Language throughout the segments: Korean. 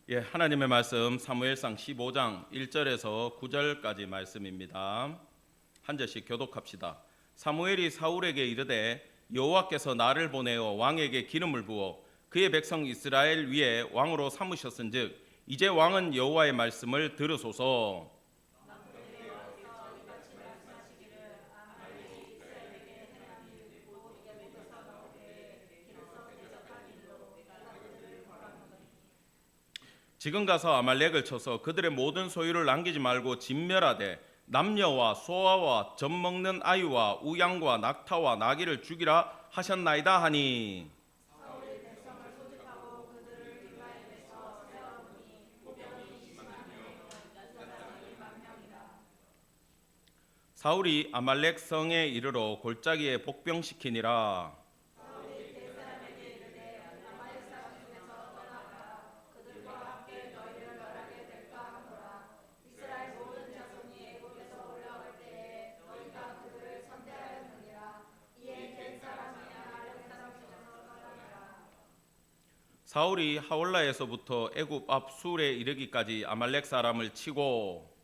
하나님의 말씀 사무엘상 15장 1절에서 9절까지 말씀입니다. 한 절씩 교독합시다. 사무엘이 사울에게 이르되 여호와께서 나를 보내어 왕에게 기름을 부어 그의 백성 이스라엘 위에 왕으로 삼으셨은즉 이제 왕은 여호와의 말씀을 들으소서. 지금 가서 아말렉을 쳐서 그들의 모든 소유를 남기지 말고 진멸하되 남녀와 소아와 젖 먹는 아이와 우양과 낙타와 나귀를 죽이라 하셨나이다 하니, 사울이 아말렉 성에 이르러 골짜기에 복병시키니라. 사울이 하올라에서부터 애굽 앞 술에 이르기까지 아말렉 사람을 치고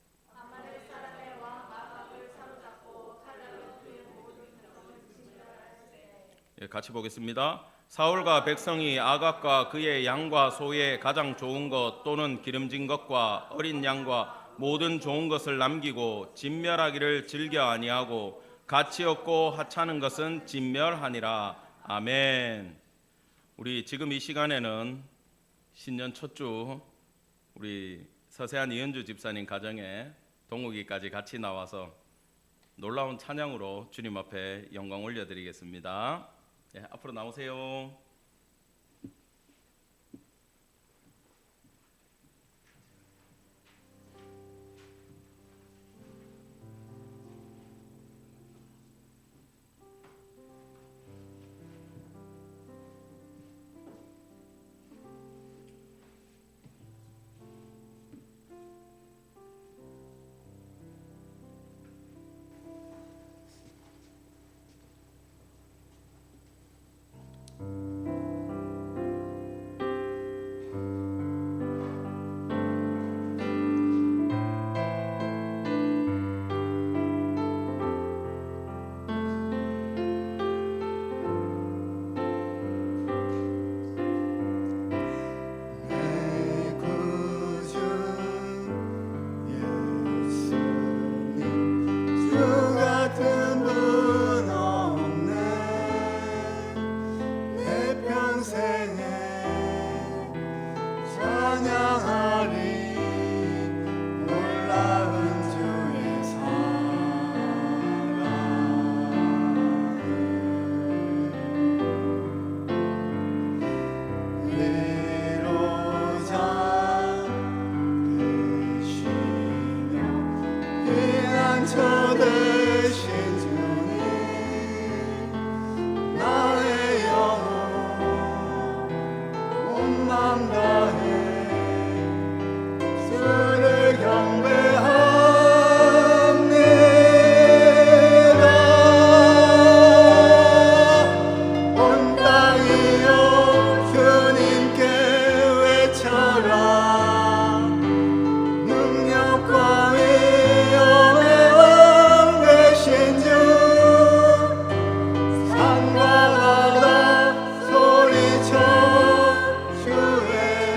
같이 보겠습니다. 사울과 백성이 아각과 그의 양과 소의 가장 좋은 것 또는 기름진 것과 어린 양과 모든 좋은 것을 남기고 진멸하기를 즐겨 아니하고 가치 없고 하찮은 것은 진멸하니라. 아멘. 우리 지금 이 시간에는 신년 첫 주 우리 서세한 이은주 집사님 가정에 동욱이까지 같이 나와서 놀라운 찬양으로 주님 앞에 영광 올려드리겠습니다. 앞으로 나오세요. 소리쳐 주의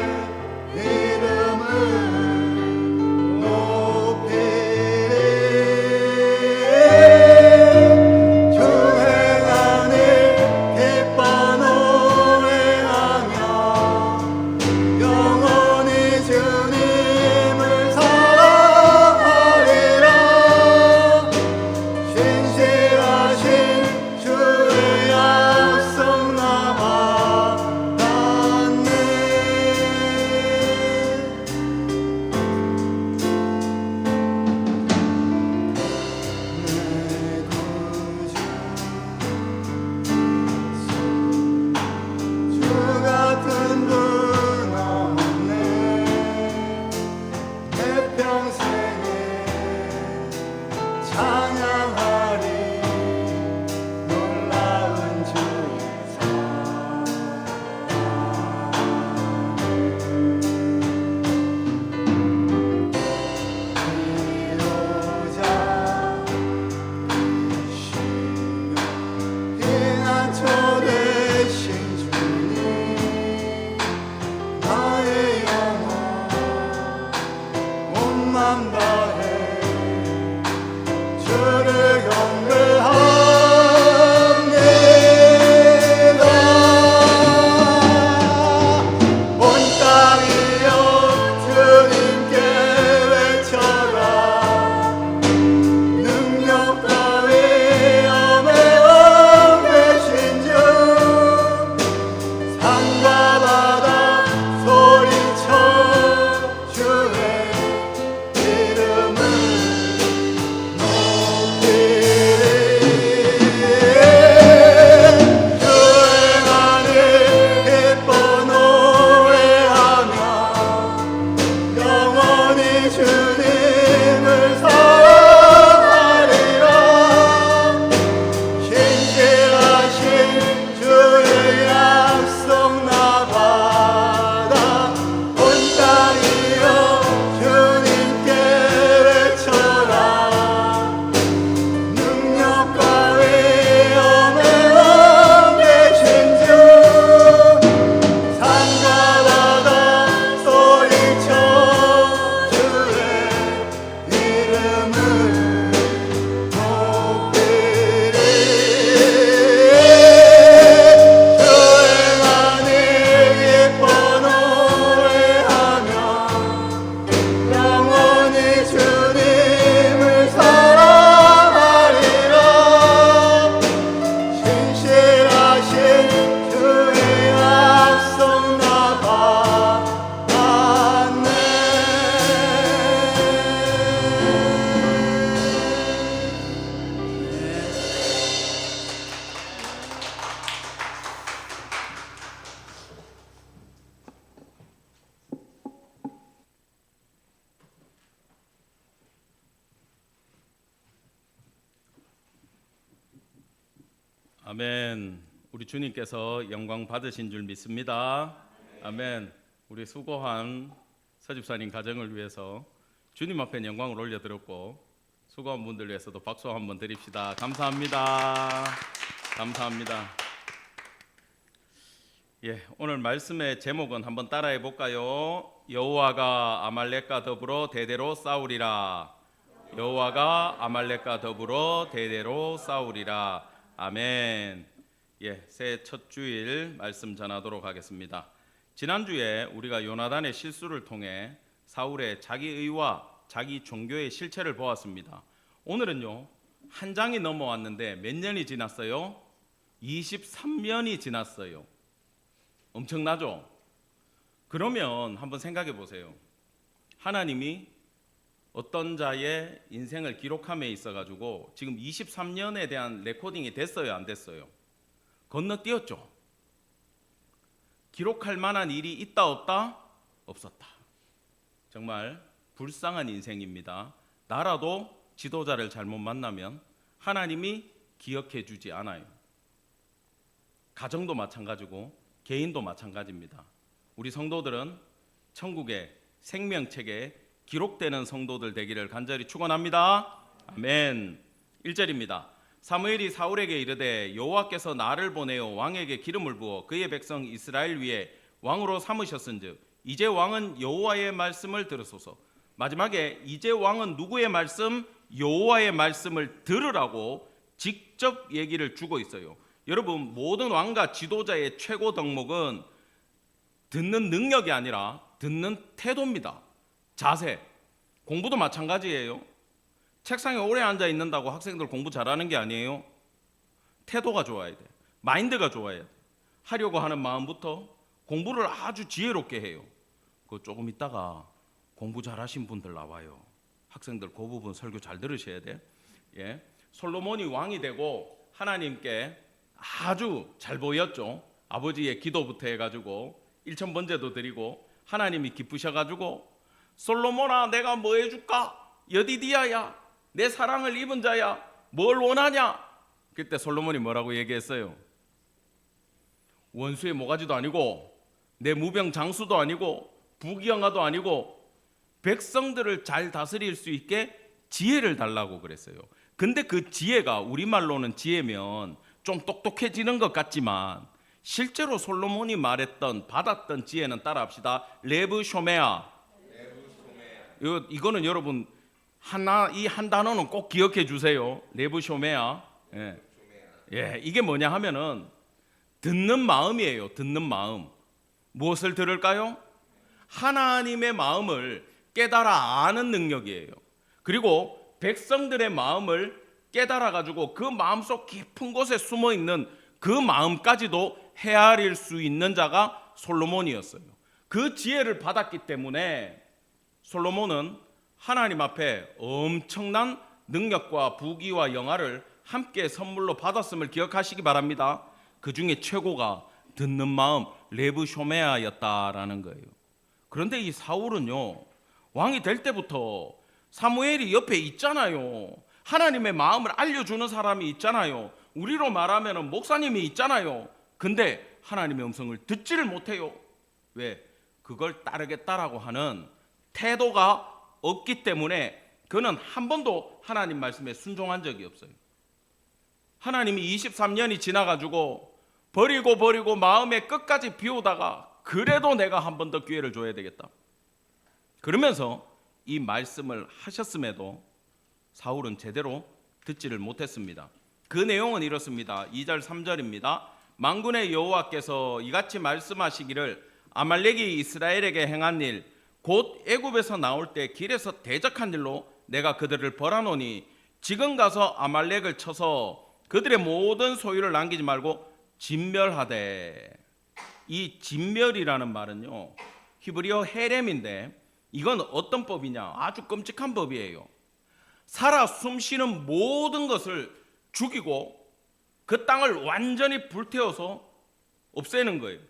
맘 다해 주를 경배합니다. 온 땅이여 주님께 외쳐라. 능력과 위엄의 왕 되신 주 산과 바다 소리쳐 주의 이름을 높이리. 주의 말을 기뻐 노래하며 영원히 주님을 사랑하리라. 신실하신 주의 약속 나 받아. 온 땅이여 주님께 외쳐라. 능력과 위엄의 왕 되신 주 산과 바다 소리쳐 주의 이름을 높이리. 주의 만을 기뻐 노래하며 영원히 주님을 사랑하리라. 신실하신 주의 약속 나 받았네. 아멘. 우리 주님께서 영광 받으신 줄 믿습니다. 아멘. 우리 수고한 서집사님 가정을 위해서 주님 앞에 영광을 올려드렸고, 수고한 분들 위해서도 박수 한번 드립시다. 감사합니다. 감사합니다. 예, 오늘 말씀의 제목은 한번 따라해 볼까요? 여호와가 아말렉과 더불어 대대로 싸우리라. 여호와가 아말렉과 더불어 대대로 싸우리라. 아멘. 예, 새해 첫 주일 말씀 전하도록 하겠습니다. 지난주에 우리가 요나단의 실수를 통해 사울의 자기의와 자기 종교의 실체를 보았습니다. 오늘은요, 한 장이 넘어왔는데 몇 년이 지났어요? 23년이 지났어요. 엄청나죠? 그러면 한번 생각해 보세요. 하나님이 어떤 자의 인생을 기록함에 있어가지고 지금 23년에 대한 레코딩이 됐어요, 안 됐어요? 건너뛰었죠. 기록할 만한 일이 있다 없다? 없었다. 정말 불쌍한 인생입니다. 나라도 지도자를 잘못 만나면 하나님이 기억해 주지 않아요. 가정도 마찬가지고 개인도 마찬가지입니다. 우리 성도들은 천국의 생명책에 기록되는 성도들 되기를 간절히 축원합니다. 아멘. 1절입니다. 사무엘이 사울에게 이르되 여호와께서 나를 보내어 왕에게 기름을 부어 그의 백성 이스라엘 위에 왕으로 삼으셨은즉 이제 왕은 여호와의 말씀을 들으소서. 마지막에 이제 왕은 누구의 말씀? 여호와의 말씀을 들으라고 직접 얘기를 주고 있어요. 여러분, 모든 왕과 지도자의 최고 덕목은 듣는 능력이 아니라 듣는 태도입니다. 자세. 공부도 마찬가지예요. 책상에 오래 앉아 있는다고 학생들 공부 잘하는 게 아니에요. 태도가 좋아야 돼. 마인드가 좋아야 돼. 하려고 하는 마음부터 공부를 아주 지혜롭게 해요. 그 조금 있다가 공부 잘하신 분들 나와요. 학생들 그 부분 설교 잘 들으셔야 돼. 예. 솔로몬이 왕이 되고 하나님께 아주 잘 보였죠. 아버지의 기도부터 해가지고 일천번제도 드리고 하나님이 기쁘셔가지고 솔로몬아, 내가 뭐 해줄까? 여디디야야, 내 사랑을 입은 자야, 뭘 원하냐? 그때 솔로몬이 뭐라고 얘기했어요? 원수의 모가지도 아니고 내 무병 장수도 아니고 부귀영화도 아니고 백성들을 잘 다스릴 수 있게 지혜를 달라고 그랬어요. 근데 그 지혜가 우리말로는 지혜면 좀 똑똑해지는 것 같지만 실제로 솔로몬이 말했던 받았던 지혜는 따라합시다. 레브 쇼메아. 이거는 여러분 이 한 단어는 꼭 기억해 주세요. 레브쇼메아. 이게 뭐냐 하면은 듣는 마음이에요. 듣는 마음. 무엇을 들을까요? 하나님의 마음을 깨달아 아는 능력이에요. 그리고 백성들의 마음을 깨달아 가지고 그 마음속 깊은 곳에 숨어 있는 그 마음까지도 헤아릴 수 있는 자가 솔로몬이었어요. 그 지혜를 받았기 때문에 솔로몬은 하나님 앞에 엄청난 능력과 부귀와 영화를 함께 선물로 받았음을 기억하시기 바랍니다. 그 중에 최고가 듣는 마음 레브쇼메아였다라는 거예요. 그런데 이 사울은요, 왕이 될 때부터 사무엘이 옆에 있잖아요. 하나님의 마음을 알려주는 사람이 있잖아요. 우리로 말하면 목사님이 있잖아요. 근데 하나님의 음성을 듣지를 못해요. 왜? 그걸 따르겠다라고 하는 태도가 없기 때문에 그는 한 번도 하나님 말씀에 순종한 적이 없어요. 하나님이 23년이 지나가지고 버리고 마음에 끝까지 비우다가 그래도 내가 한 번 더 기회를 줘야 되겠다. 그러면서 이 말씀을 하셨음에도 사울은 제대로 듣지를 못했습니다. 그 내용은 이렇습니다. 2절 3절입니다. 만군의 여호와께서 이같이 말씀하시기를 아말렉이 이스라엘에게 행한 일 곧 애굽에서 나올 때 길에서 대적한 일로 내가 그들을 벌하노니 지금 가서 아말렉을 쳐서 그들의 모든 소유를 남기지 말고 진멸하되. 이 진멸이라는 말은요, 히브리어 헤렘인데 이건 어떤 법이냐? 아주 끔찍한 법이에요. 살아 숨쉬는 모든 것을 죽이고 그 땅을 완전히 불태워서 없애는 거예요.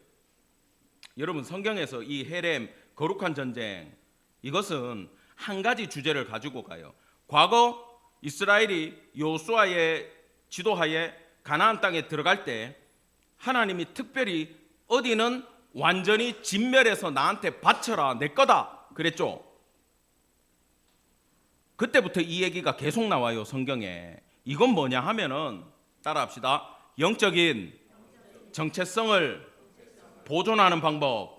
여러분, 성경에서 이 헤렘, 거룩한 전쟁, 이것은 한 가지 주제를 가지고 가요. 과거 이스라엘이 여호수아의 지도하에 가나안 땅에 들어갈 때 하나님이 특별히 어디는 완전히 진멸해서 나한테 바쳐라, 내 거다 그랬죠. 그때부터 이 얘기가 계속 나와요, 성경에. 이건 뭐냐 하면은 따라합시다. 영적인 정체성을 보존하는 방법.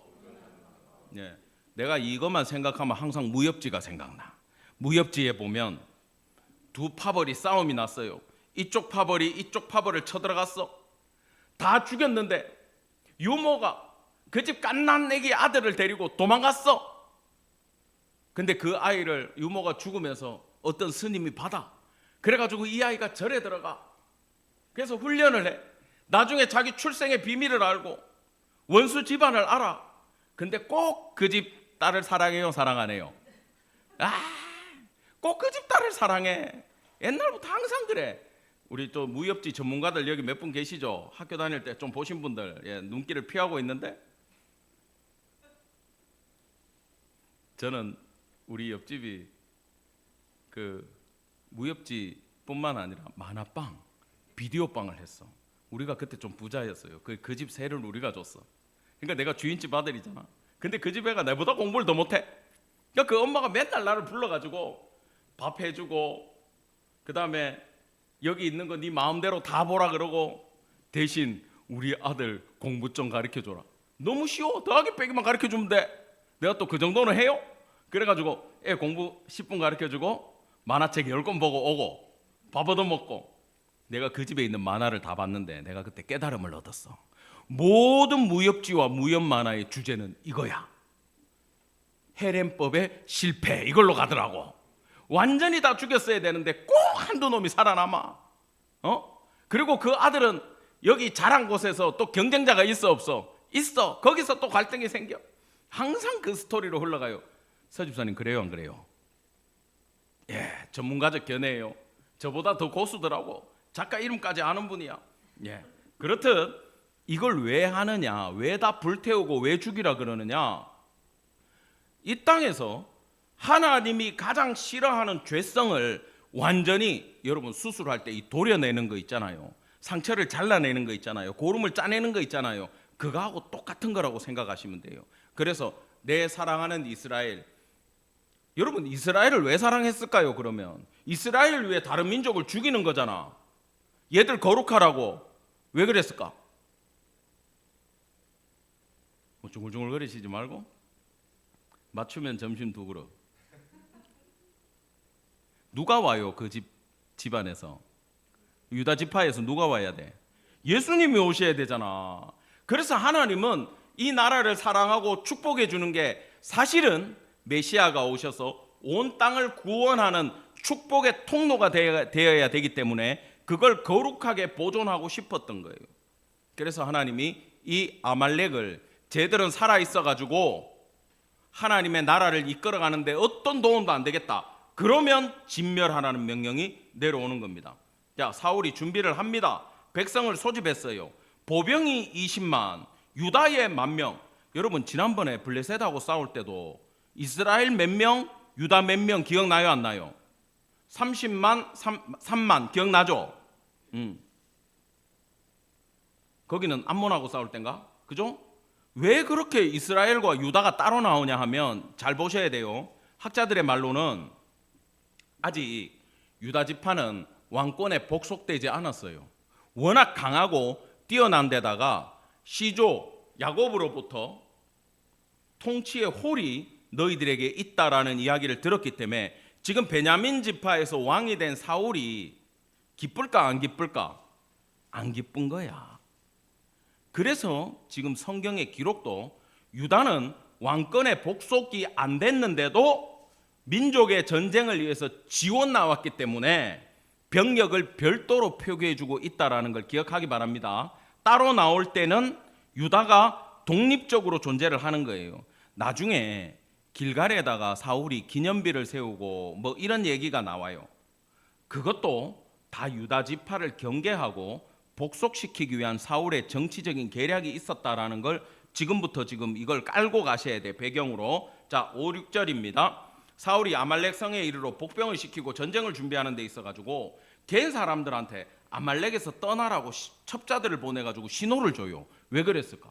내가 이것만 생각하면 항상 무협지가 생각나. 무협지에 보면 두 파벌이 싸움이 났어요. 이쪽 파벌이 이쪽 파벌을 쳐들어갔어. 다 죽였는데 유모가 그 집 갓난애기 아들을 데리고 도망갔어. 근데 그 아이를 유모가 죽으면서 어떤 스님이 받아. 그래가지고 이 아이가 절에 들어가. 그래서 훈련을 해. 나중에 자기 출생의 비밀을 알고 원수 집안을 알아. 근데 꼭 그 집 딸을 사랑해요, 사랑 안 해요? 꼭 그 집 딸을 사랑해. 옛날부터 항상 그래. 우리 또 무협지 전문가들 여기 몇 분 계시죠? 학교 다닐 때 좀 보신 분들, 눈길을 피하고 있는데, 저는 우리 옆집이 그 무협지뿐만 아니라 만화방, 비디오방을 했어. 우리가 그때 좀 부자였어요. 그 집 세를 우리가 줬어. 그러니까 내가 주인집 아들이잖아. 근데 그 집 애가 내보다 공부를 더 못해. 그러니까 그 엄마가 맨날 나를 불러가지고 밥 해주고, 그 다음에 여기 있는 거 네 마음대로 다 보라 그러고, 대신 우리 아들 공부 좀 가르쳐줘라. 너무 쉬워. 더하기 빼기만 가르쳐주면 돼. 내가 또 그 정도는 해요. 그래가지고 애 공부 10분 가르쳐주고 만화책 10권 보고 오고 밥 얻어먹고. 내가 그 집에 있는 만화를 다 봤는데 내가 그때 깨달음을 얻었어. 모든 무협지와 무협 만화의 주제는 이거야. 헤렘법의 실패, 이걸로 가더라고. 완전히 다 죽였어야 되는데 꼭 한두 놈이 살아남아. 그리고 그 아들은 여기 자란 곳에서 또 경쟁자가 있어 없어? 있어. 거기서 또 갈등이 생겨. 항상 그 스토리로 흘러가요. 서집사님 그래요 안 그래요? 전문가적 견해예요. 저보다 더 고수더라고. 작가 이름까지 아는 분이야. 그렇듯 이걸 왜 하느냐, 왜 다 불태우고 왜 죽이라 그러느냐. 이 땅에서 하나님이 가장 싫어하는 죄성을 완전히, 여러분 수술할 때 이 도려내는 거 있잖아요. 상처를 잘라내는 거 있잖아요. 고름을 짜내는 거 있잖아요. 그거하고 똑같은 거라고 생각하시면 돼요. 그래서 내 사랑하는 이스라엘, 여러분 이스라엘을 왜 사랑했을까요? 그러면 이스라엘을 위해 다른 민족을 죽이는 거잖아. 얘들 거룩하라고. 왜 그랬을까? 뭐 중얼중얼 거리시지 말고 맞추면 점심 2그릇. 누가 와요? 그 집안에서 유다 지파에서 누가 와야 돼? 예수님이 오셔야 되잖아. 그래서 하나님은 이 나라를 사랑하고 축복해 주는 게 사실은 메시아가 오셔서 온 땅을 구원하는 축복의 통로가 되어야 되기 때문에 그걸 거룩하게 보존하고 싶었던 거예요. 그래서 하나님이 이 아말렉을 쟤들은 살아 있어 가지고 하나님의 나라를 이끌어 가는데 어떤 도움도 안 되겠다. 그러면 진멸하라는 명령이 내려오는 겁니다. 자, 사울이 준비를 합니다. 백성을 소집했어요. 보병이 20만, 유다의 10,000명. 여러분 지난번에 블레셋하고 싸울 때도 이스라엘 몇 명, 유다 몇 명 기억나요 안 나요? 30만, 3만 기억나죠? 거기는 암몬하고 싸울 땐가? 그죠? 왜 그렇게 이스라엘과 유다가 따로 나오냐 하면 잘 보셔야 돼요. 학자들의 말로는 아직 유다 지파는 왕권에 복속되지 않았어요. 워낙 강하고 뛰어난 데다가 시조 야곱으로부터 통치의 홀이 너희들에게 있다라는 이야기를 들었기 때문에 지금 베냐민 지파에서 왕이 된 사울이 기쁠까 안 기쁠까? 안 기쁜 거야. 그래서 지금 성경의 기록도 유다는 왕권의 복속이 안 됐는데도 민족의 전쟁을 위해서 지원 나왔기 때문에 병력을 별도로 표기해주고 있다라는 걸 기억하기 바랍니다. 따로 나올 때는 유다가 독립적으로 존재를 하는 거예요. 나중에 길갈에다가 사울이 기념비를 세우고 뭐 이런 얘기가 나와요. 그것도 다 유다 지파를 경계하고 복속시키기 위한 사울의 정치적인 계략이 있었다라는 걸 지금부터 지금 이걸 깔고 가셔야 돼. 배경으로. 자, 5, 6절입니다. 사울이 아말렉 성에 이르러 복병을 시키고 전쟁을 준비하는 데 있어가지고 겐 사람들한테 아말렉에서 떠나라고 첩자들을 보내가지고 신호를 줘요. 왜 그랬을까?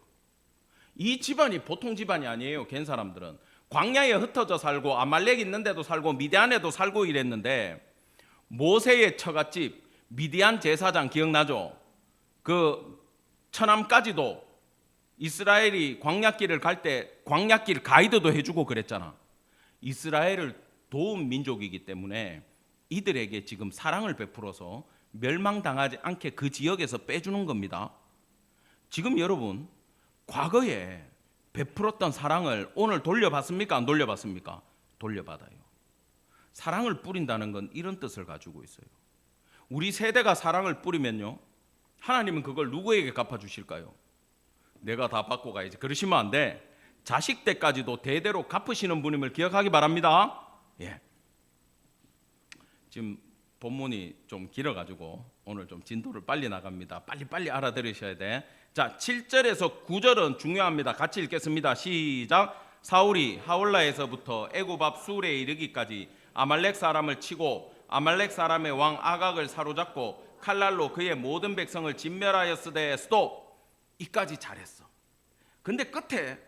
이 집안이 보통 집안이 아니에요. 겐 사람들은 광야에 흩어져 살고 아말렉 있는데도 살고 미디안에도 살고 이랬는데 모세의 처갓집 미디안 제사장 기억나죠? 그 처남까지도 이스라엘이 광야길을 갈 때 광야길 가이드도 해주고 그랬잖아. 이스라엘을 도운 민족이기 때문에 이들에게 지금 사랑을 베풀어서 멸망당하지 않게 그 지역에서 빼주는 겁니다. 지금 여러분 과거에 베풀었던 사랑을 오늘 돌려받습니까? 안 돌려받습니까? 돌려받아요. 사랑을 뿌린다는 건 이런 뜻을 가지고 있어요. 우리 세대가 사랑을 뿌리면요, 하나님은 그걸 누구에게 갚아주실까요? 내가 다 받고 가야지. 그러시면 안 돼. 자식 때까지도 대대로 갚으시는 분임을 기억하기 바랍니다. 예. 지금 본문이 좀 길어가지고 오늘 좀 진도를 빨리 나갑니다. 빨리 알아들으셔야 돼. 자, 7절에서 9절은 중요합니다. 같이 읽겠습니다. 시작. 사울이 하올라에서부터 애굽 앞 술에 이르기까지 아말렉 사람을 치고 아말렉 사람의 왕 아각을 사로잡고 칼날로 그의 모든 백성을 진멸하였으되 스톱. 이까지 잘했어. 근데 끝에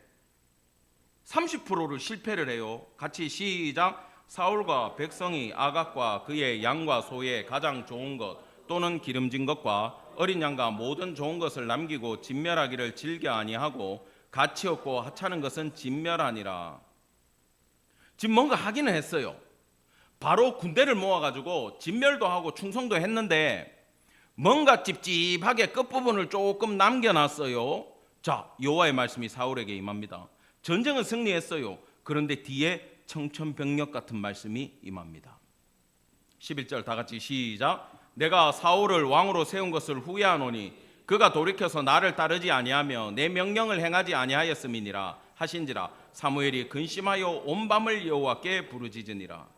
30%를 실패를 해요. 같이 시작. 사울과 백성이 아각과 그의 양과 소의 가장 좋은 것 또는 기름진 것과 어린 양과 모든 좋은 것을 남기고 진멸하기를 즐겨 아니하고 가치 없고 하찮은 것은 진멸하니라. 지금 뭔가 하기는 했어요. 바로 군대를 모아가지고 진멸도 하고 충성도 했는데 뭔가 찝찝하게 끝부분을 조금 남겨놨어요. 자, 여호와의 말씀이 사울에게 임합니다. 전쟁은 승리했어요. 그런데 뒤에 청천벽력 같은 말씀이 임합니다. 11절 다 같이 시작. 내가 사울을 왕으로 세운 것을 후회하노니 그가 돌이켜서 나를 따르지 아니하며 내 명령을 행하지 아니하였음이니라 하신지라. 사무엘이 근심하여 온 밤을 여호와께 부르짖으니라.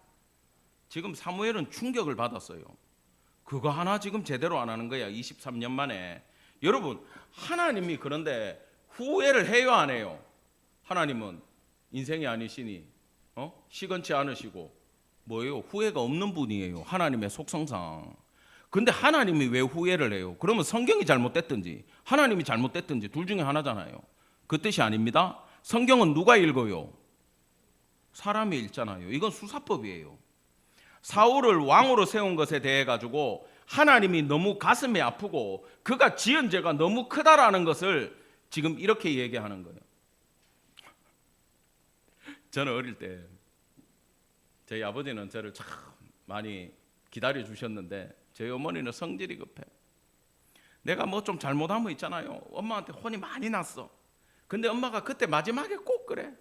지금 사무엘은 충격을 받았어요. 그거 하나 지금 제대로 안 하는 거야. 23년 만에. 여러분, 하나님이 그런데 후회를 해요 안 해요? 하나님은 인생이 아니시니 시건치 않으시고 뭐예요? 후회가 없는 분이에요. 하나님의 속성상. 근데 하나님이 왜 후회를 해요? 그러면 성경이 잘못됐든지 하나님이 잘못됐든지 둘 중에 하나잖아요. 그 뜻이 아닙니다. 성경은 누가 읽어요? 사람이 읽잖아요. 이건 수사법이에요. 사울을 왕으로 세운 것에 대해 가지고 하나님이 너무 가슴이 아프고 그가 지은 죄가 너무 크다라는 것을 지금 이렇게 얘기하는 거예요. 저는 어릴 때 저희 아버지는 저를 참 많이 기다려 주셨는데 저희 어머니는 성질이 급해. 내가 뭐 좀 잘못한 거 있잖아요. 엄마한테 혼이 많이 났어. 근데 엄마가 그때 마지막에 꼭 그래.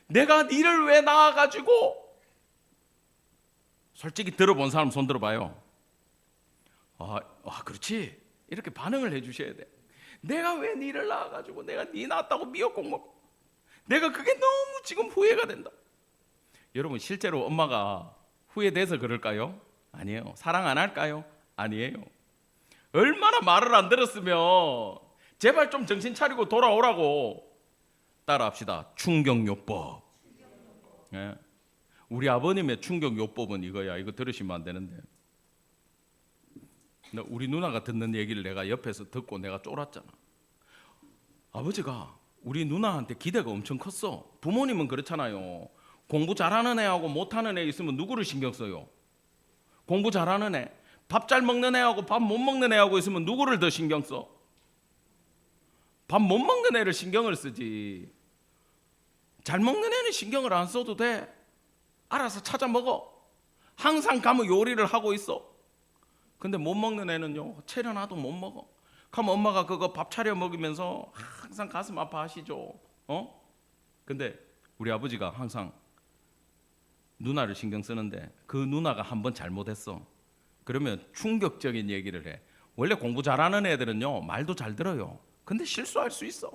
내가 니를 왜 낳아가지고. 솔직히 들어본 사람 손 들어봐요. 그렇지. 이렇게 반응을 해주셔야 돼. 내가 왜 니를 낳아가지고 내가 니 낳았다고 미역국 먹어. 내가 그게 너무 지금 후회가 된다. 여러분 실제로 엄마가 후회돼서 그럴까요? 아니에요. 사랑 안 할까요? 아니에요. 얼마나 말을 안 들었으면 제발 좀 정신 차리고 돌아오라고. 따라합시다. 충격요법. 예. 우리 아버님의 충격요법은 이거야. 이거 들으시면 안 되는데. 우리 누나가 듣는 얘기를 내가 옆에서 듣고 내가 쫄았잖아. 아버지가 우리 누나한테 기대가 엄청 컸어. 부모님은 그렇잖아요. 공부 잘하는 애하고 못하는 애 있으면 누구를 신경 써요? 공부 잘하는 애. 밥 잘 먹는 애하고 밥 못 먹는 애하고 있으면 누구를 더 신경 써? 밥 못 먹는 애를 신경을 쓰지. 잘 먹는 애는 신경을 안 써도 돼. 알아서 찾아 먹어. 항상 가면 요리를 하고 있어. 근데 못 먹는 애는요, 차려놔도 못 먹어. 그럼 엄마가 그거 밥 차려 먹으면서 항상 가슴 아파하시죠. 근데 우리 아버지가 항상 누나를 신경 쓰는데 그 누나가 한번 잘못했어. 그러면 충격적인 얘기를 해. 원래 공부 잘하는 애들은요, 말도 잘 들어요. 근데 실수할 수 있어.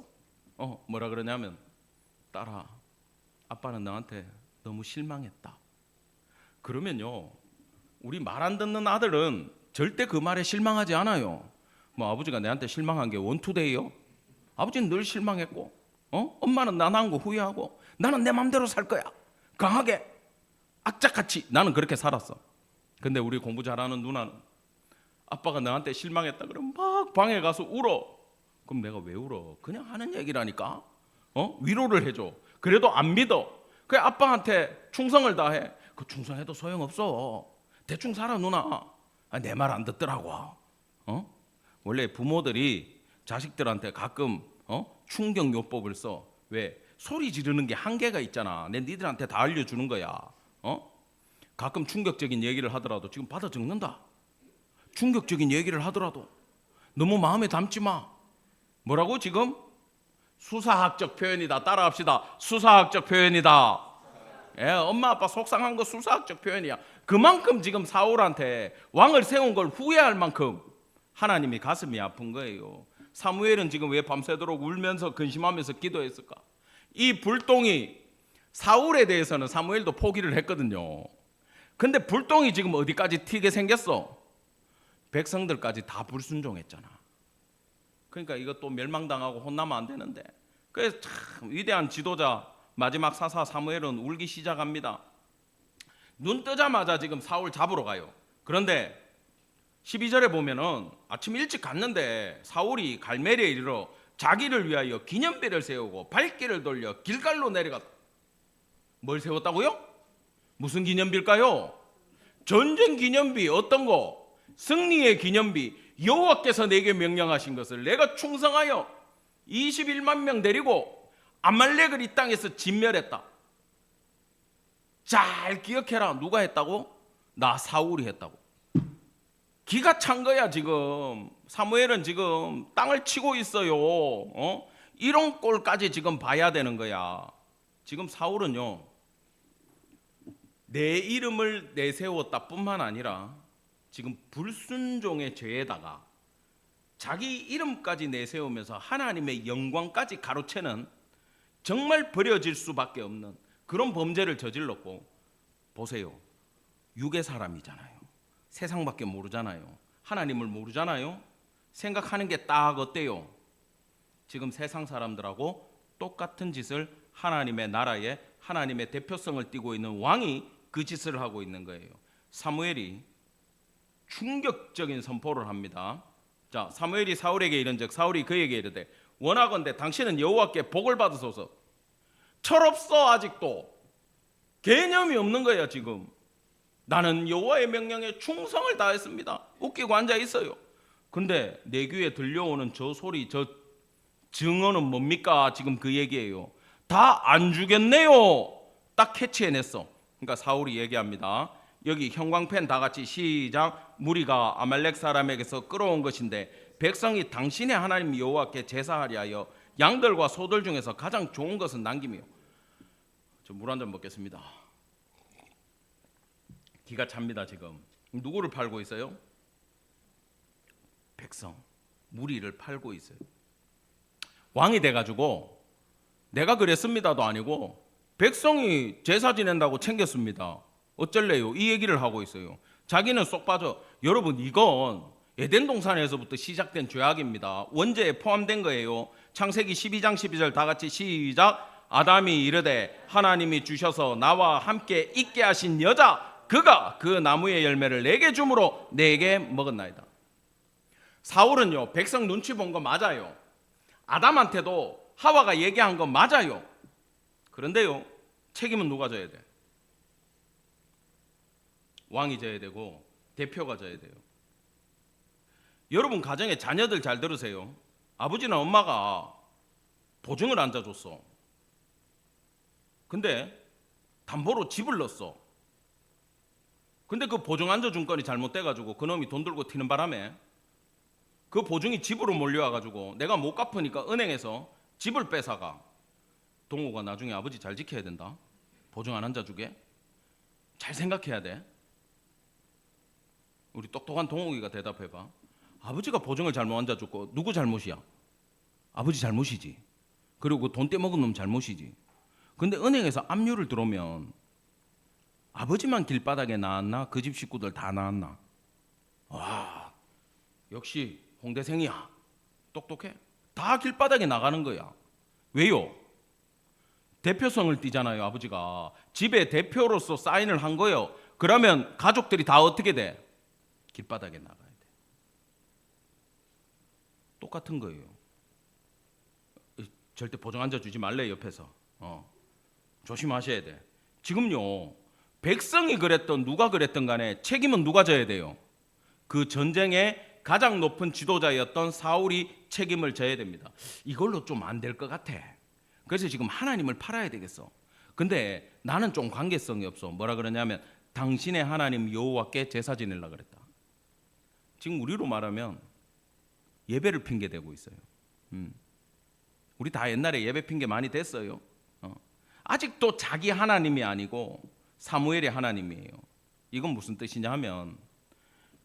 뭐라 그러냐면, 딸아, 아빠는 너한테 너무 실망했다. 그러면요, 우리 말 안 듣는 아들은 절대 그 말에 실망하지 않아요. 뭐 아버지가 내한테 실망한 게 원투데이요? 아버지는 늘 실망했고, 엄마는 나 낳은 거 후회하고, 나는 내 맘대로 살 거야. 강하게, 악착같이 나는 그렇게 살았어. 근데 우리 공부 잘하는 누나는 아빠가 나한테 실망했다 그러면 막 방에 가서 울어. 그럼 내가 왜 울어? 그냥 하는 얘기라니까. 위로를 해줘. 그래도 안 믿어. 그래 아빠한테 충성을 다해. 그 충성해도 소용없어. 대충 살아 누나. 내 말 안 듣더라고. 원래 부모들이 자식들한테 가끔 충격요법을 써. 왜? 소리 지르는 게 한계가 있잖아. 내 니들한테 다 알려주는 거야. 가끔 충격적인 얘기를 하더라도 지금 받아 적는다. 충격적인 얘기를 하더라도 너무 마음에 담지 마. 뭐라고 지금? 수사학적 표현이다. 따라합시다. 수사학적 표현이다. 예, 엄마 아빠 속상한 거 수사학적 표현이야. 그만큼 지금 사울한테 왕을 세운 걸 후회할 만큼 하나님이 가슴이 아픈 거예요. 사무엘은 지금 왜 밤새도록 울면서 근심하면서 기도했을까? 이 불똥이 사울에 대해서는 사무엘도 포기를 했거든요. 근데 불똥이 지금 어디까지 튀게 생겼어? 백성들까지 다 불순종했잖아. 그러니까 이것도 멸망당하고 혼나면 안 되는데. 그래서 참 위대한 지도자 마지막 사사 사무엘은 울기 시작합니다. 눈 뜨자마자 지금 사울 잡으러 가요. 그런데 12절에 보면은 아침 일찍 갔는데 사울이 갈멜리에 이르러 자기를 위하여 기념비를 세우고 발길을 돌려 길갈로 내려갔다. 뭘 세웠다고요? 무슨 기념비일까요? 전쟁 기념비. 어떤 거? 승리의 기념비. 여호와께서 내게 명령하신 것을 내가 충성하여 21만 명 데리고 아말렉을 이 땅에서 진멸했다. 잘 기억해라. 누가 했다고? 나 사울이 했다고. 기가 찬 거야 지금. 사무엘은 지금 땅을 치고 있어요. 이런 꼴까지 지금 봐야 되는 거야. 지금 사울은요, 내 이름을 내세웠다 뿐만 아니라 지금 불순종의 죄에다가 자기 이름까지 내세우면서 하나님의 영광까지 가로채는 정말 버려질 수밖에 없는 그런 범죄를 저질렀고, 보세요, 육의 사람이잖아요. 세상밖에 모르잖아요. 하나님을 모르잖아요. 생각하는 게 딱 어때요? 지금 세상 사람들하고 똑같은 짓을 하나님의 나라에 하나님의 대표성을 띠고 있는 왕이 그 짓을 하고 있는 거예요. 사무엘이 충격적인 선포를 합니다. 자, 사무엘이 사울에게 이른즉 사울이 그에게 이르되 원하건대 당신은 여호와께 복을 받으소서. 철없어. 아직도 개념이 없는 거야. 지금 나는 여호와의 명령에 충성을 다했습니다. 웃기고 앉아 있어요. 근데 내 귀에 들려오는 저 소리, 저 증언은 뭡니까? 지금 그 얘기예요. 다 안 주겠네요. 딱 캐치해냈어. 그러니까 사울이 얘기합니다. 여기 형광펜 다 같이 시작. 무리가 아말렉 사람에게서 끌어온 것인데 백성이 당신의 하나님 여호와께 제사하리 하여 양들과 소들 중에서 가장 좋은 것은 남기며. 저 물 한 잔 먹겠습니다. 기가 찹니다. 지금 누구를 팔고 있어요? 백성, 무리를 팔고 있어요. 왕이 돼가지고 내가 그랬습니다도 아니고 백성이 제사 지낸다고 챙겼습니다. 어쩔래요? 이 얘기를 하고 있어요. 자기는 쏙 빠져. 여러분, 이건 에덴 동산에서부터 시작된 죄악입니다. 원죄에 포함된 거예요. 창세기 12장 12절 다 같이 시작. 아담이 이르되 하나님이 주셔서 나와 함께 있게 하신 여자 그가 그 나무의 열매를 내게 주므로 내게 먹었나이다. 사울은요, 백성 눈치 본 거 맞아요. 아담한테도 하와가 얘기한 거 맞아요. 그런데요, 책임은 누가 져야 돼? 왕이 져야 되고 대표가 져야 돼요. 여러분 가정에 자녀들 잘 들으세요. 아버지나 엄마가 보증을 앉아줬어. 근데 담보로 집을 넣었어. 근데 그 보증 앉아준 건이 잘못돼가지고 그놈이 돈 들고 튀는 바람에 그 보증이 집으로 몰려와가지고 내가 못 갚으니까 은행에서 집을 뺏어가. 동호가 나중에 아버지 잘 지켜야 된다. 보증 안 앉아주게. 잘 생각해야 돼. 우리 똑똑한 동욱이가 대답해봐. 아버지가 보증을 잘못 앉아줬고 누구 잘못이야? 아버지 잘못이지. 그리고 돈 떼먹은 놈 잘못이지. 근데 은행에서 압류를 들어오면 아버지만 길바닥에 나왔나? 그 집 식구들 다 나왔나? 와, 역시 홍대생이야. 똑똑해. 다 길바닥에 나가는 거야. 왜요? 대표성을 띠잖아요. 아버지가 집의 대표로서 사인을 한 거예요. 그러면 가족들이 다 어떻게 돼? 길바닥에 나가야 돼. 똑같은 거예요. 절대 보증 앉아주지 말래 옆에서. 조심하셔야 돼. 지금요, 백성이 그랬던 누가 그랬던 간에 책임은 누가 져야 돼요? 그 전쟁의 가장 높은 지도자였던 사울이 책임을 져야 됩니다. 이걸로 좀 안 될 것 같아. 그래서 지금 하나님을 팔아야 되겠어. 근데 나는 좀 관계성이 없어. 뭐라 그러냐면 당신의 하나님 여호와께 제사 지내려고 그랬다. 지금 우리로 말하면 예배를 핑계대고 있어요. 우리 다 옛날에 예배 핑계 많이 됐어요. 아직도 자기 하나님이 아니고 사무엘의 하나님이에요. 이건 무슨 뜻이냐 하면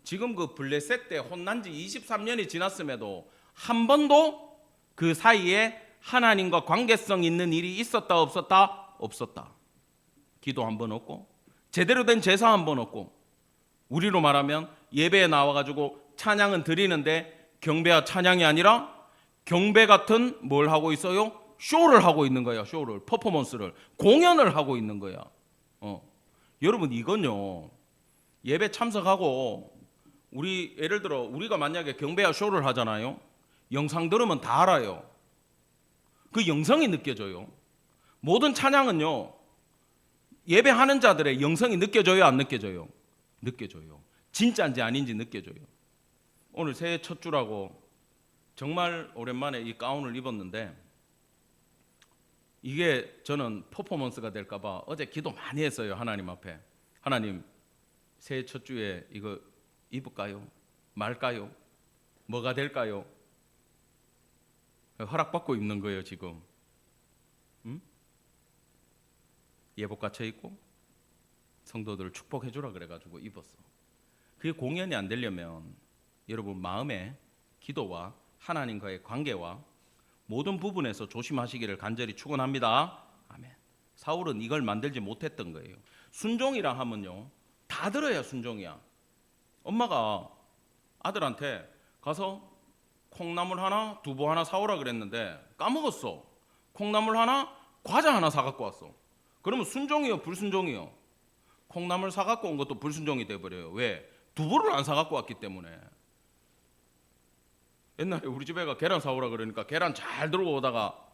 지금 그 블레셋 때 혼난 지 23년이 지났음에도 한 번도 그 사이에 하나님과 관계성 있는 일이 있었다 없었다? 없었다. 기도 한 번 없고 제대로 된 제사 한 번 없고 우리로 말하면 예배에 나와가지고 찬양은 드리는데 경배와 찬양이 아니라 경배 같은 뭘 하고 있어요? 쇼를 하고 있는 거야. 쇼를, 퍼포먼스를, 공연을 하고 있는 거야. 여러분 이건요, 예배 참석하고 우리 예를 들어 우리가 만약에 경배와 쇼를 하잖아요. 영상 들으면 다 알아요. 그 영성이 느껴져요. 모든 찬양은요, 예배하는 자들의 영성이 느껴져요, 안 느껴져요? 느껴져요. 진짜인지 아닌지 느껴져요. 오늘 새해 첫 주라고 정말 오랜만에 이 가운을 입었는데 이게 저는 퍼포먼스가 될까 봐 어제 기도 많이 했어요. 하나님 앞에. 하나님, 새해 첫 주에 이거 입을까요? 말까요? 뭐가 될까요? 허락받고 입는 거예요 지금. 예복 갖춰 입고 성도들을 축복해 주라 그래가지고 입었어. 그게 공연이 안 되려면 여러분 마음의 기도와 하나님과의 관계와 모든 부분에서 조심하시기를 간절히 축원합니다. 아멘. 사울은 이걸 만들지 못했던 거예요. 순종이라 하면요, 다 들어야 순종이야. 엄마가 아들한테 가서 콩나물 하나, 두부 하나 사오라 그랬는데 까먹었어. 콩나물 하나, 과자 하나 사갖고 왔어. 그러면 순종이요, 불순종이요? 콩나물 사갖고 온 것도 불순종이 돼버려요. 왜? 두부를 안 사갖고 왔기 때문에. 옛날에 우리 집 애가 계란 사오라 그러니까 계란 잘 들고 오다가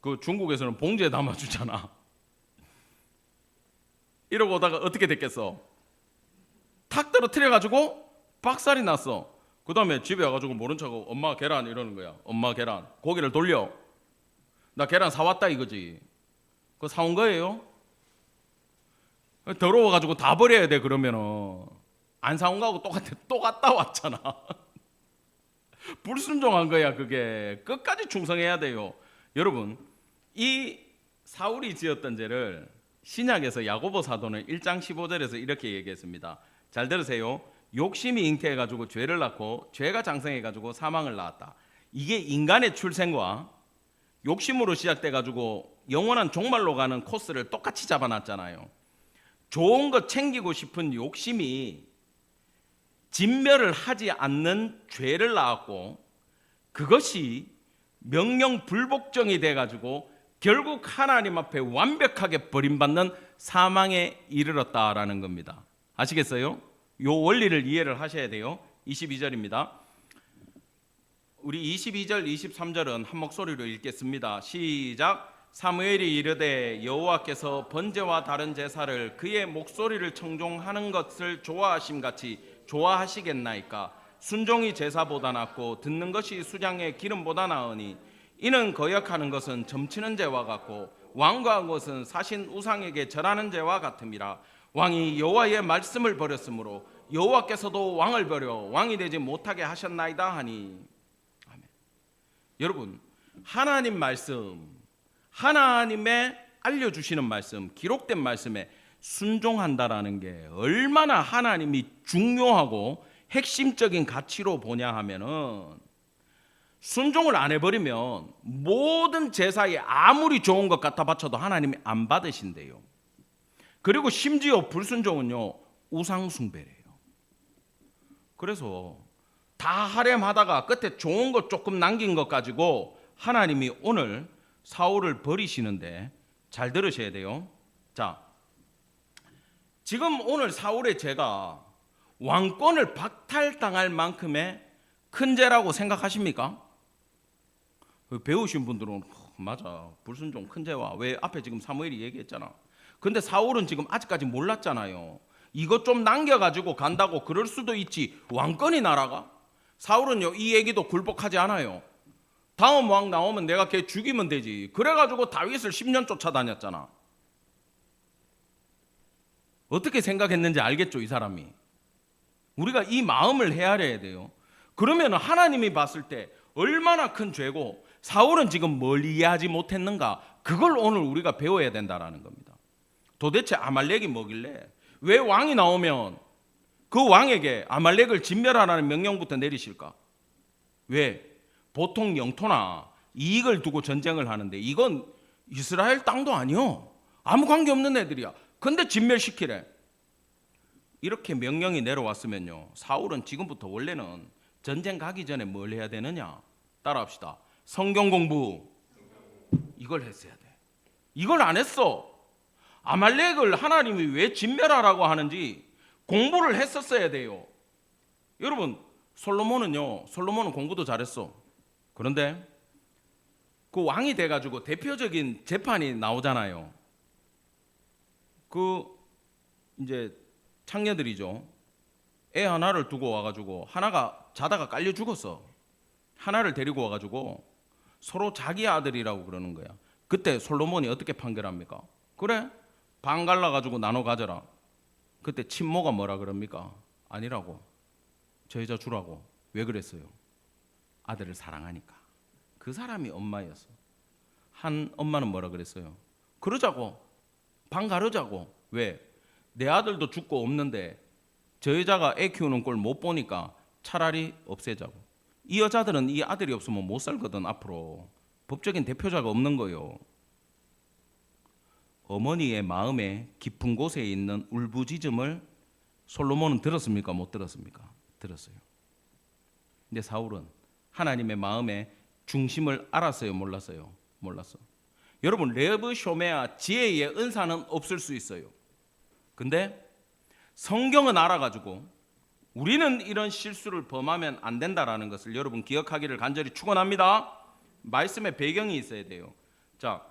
그 중국에서는 봉지에 담아주잖아. 이러고 오다가 어떻게 됐겠어? 탁 떨어뜨려가지고 박살이 났어. 그 다음에 집에 와가지고 모른 척하고 엄마 계란 이러는 거야. 엄마 계란. 고개를 돌려. 나 계란 사왔다 이거지. 그거 사온 거예요? 더러워가지고 다 버려야 돼. 그러면은 안 사온 거하고 똑같아. 또 갔다 왔잖아. 불순종한 거야. 그게 끝까지 충성해야 돼요. 여러분, 이 사울이 지었던 죄를 신약에서 야고보 사도는 1장 15절에서 이렇게 얘기했습니다. 잘 들으세요. 욕심이 잉태해가지고 죄를 낳고 죄가 장성해가지고 사망을 낳았다. 이게 인간의 출생과 욕심으로 시작돼가지고 영원한 종말로 가는 코스를 똑같이 잡아놨잖아요. 좋은 거 챙기고 싶은 욕심이 진멸을 하지 않는 죄를 낳았고, 그것이 명령 불복종이 돼가지고 결국 하나님 앞에 완벽하게 버림받는 사망에 이르렀다라는 겁니다. 아시겠어요? 요 원리를 이해를 하셔야 돼요. 22절입니다. 우리 22절, 23절은 한 목소리로 읽겠습니다. 시작. 사무엘이 이르되 여호와께서 번제와 다른 제사를 그의 목소리를 청종하는 것을 좋아하심 같이 좋아하시겠나이까. 순종이 제사보다 낫고 듣는 것이 수장의 기름보다 나으니 이는 거역하는 것은 점치는 죄와 같고 왕과한 것은 사신 우상에게 절하는 죄와 같음이라. 왕이 여호와의 말씀을 버렸으므로 여호와께서도 왕을 버려 왕이 되지 못하게 하셨나이다 하니. 아멘. 여러분, 하나님 말씀, 하나님의 알려주시는 말씀, 기록된 말씀에 순종한다라는 게 얼마나 하나님이 중요하고 핵심적인 가치로 보냐 하면은, 순종을 안 해버리면 모든 제사에 아무리 좋은 것 갖다 바쳐도 하나님이 안 받으신대요. 그리고 심지어 불순종은요, 우상 숭배래요. 그래서 다 하렴하다가 끝에 좋은 것 조금 남긴 것 가지고 하나님이 오늘 사울을 버리시는데, 잘 들으셔야 돼요. 자, 지금 오늘 사울의 죄가 왕권을 박탈당할 만큼의 큰 죄라고 생각하십니까? 배우신 분들은 맞아, 불순종 큰 죄와, 왜 앞에 지금 사무엘이 얘기했잖아. 근데 사울은 지금 아직까지 몰랐잖아요. 이것 좀 남겨가지고 간다고 그럴 수도 있지, 왕권이 날아가? 사울은요, 이 얘기도 굴복하지 않아요. 다음 왕 나오면 내가 걔 죽이면 되지. 그래가지고 다윗을 10년 쫓아다녔잖아. 어떻게 생각했는지 알겠죠, 이 사람이? 우리가 이 마음을 헤아려야 돼요. 그러면 하나님이 봤을 때 얼마나 큰 죄고 사울은 지금 뭘 이해하지 못했는가, 그걸 오늘 우리가 배워야 된다라는 겁니다. 도대체 아말렉이 뭐길래, 왜 왕이 나오면 그 왕에게 아말렉을 진멸하라는 명령부터 내리실까? 왜? 보통 영토나 이익을 두고 전쟁을 하는데 이건 이스라엘 땅도 아니요, 아무 관계없는 애들이야. 근데 진멸시키래. 이렇게 명령이 내려왔으면요, 사울은 지금부터 원래는 전쟁 가기 전에 뭘 해야 되느냐? 따라합시다. 성경 공부. 이걸 했어야 돼. 이걸 안 했어. 아말렉을 하나님이 왜 진멸하라고 하는지 공부를 했었어야 돼요. 여러분, 솔로몬은 공부도 잘했어. 그런데 그 왕이 돼가지고 대표적인 재판이 나오잖아요. 그 이제 창녀들이죠. 애 하나를 두고 와가지고 하나가 자다가 깔려 죽었어. 하나를 데리고 와가지고 서로 자기 아들이라고 그러는 거야. 그때 솔로몬이 어떻게 판결합니까? 그래, 반 갈라가지고 나눠 가져라. 그때 친모가 뭐라 그럽니까? 아니라고, 저 여자 주라고. 왜 그랬어요? 아들을 사랑하니까. 그 사람이 엄마였어. 한 엄마는 뭐라 그랬어요? 그러자고, 반 가르자고. 왜? 내 아들도 죽고 없는데 저 여자가 애 키우는 꼴 못 보니까 차라리 없애자고. 이 여자들은 이 아들이 없으면 못 살거든. 앞으로 법적인 대표자가 없는 거예요. 어머니의 마음에 깊은 곳에 있는 울부짖음을 솔로몬은 들었습니까? 못 들었습니까? 들었어요. 근데 사울은 하나님의 마음의 중심을 알았어요? 몰랐어요? 몰랐어. 여러분, 레브 쇼메아 지혜의 은사는 없을 수 있어요. 근데 성경은 알아가지고 우리는 이런 실수를 범하면 안 된다라는 것을 여러분 기억하기를 간절히 축원합니다. 말씀의 배경이 있어야 돼요. 자,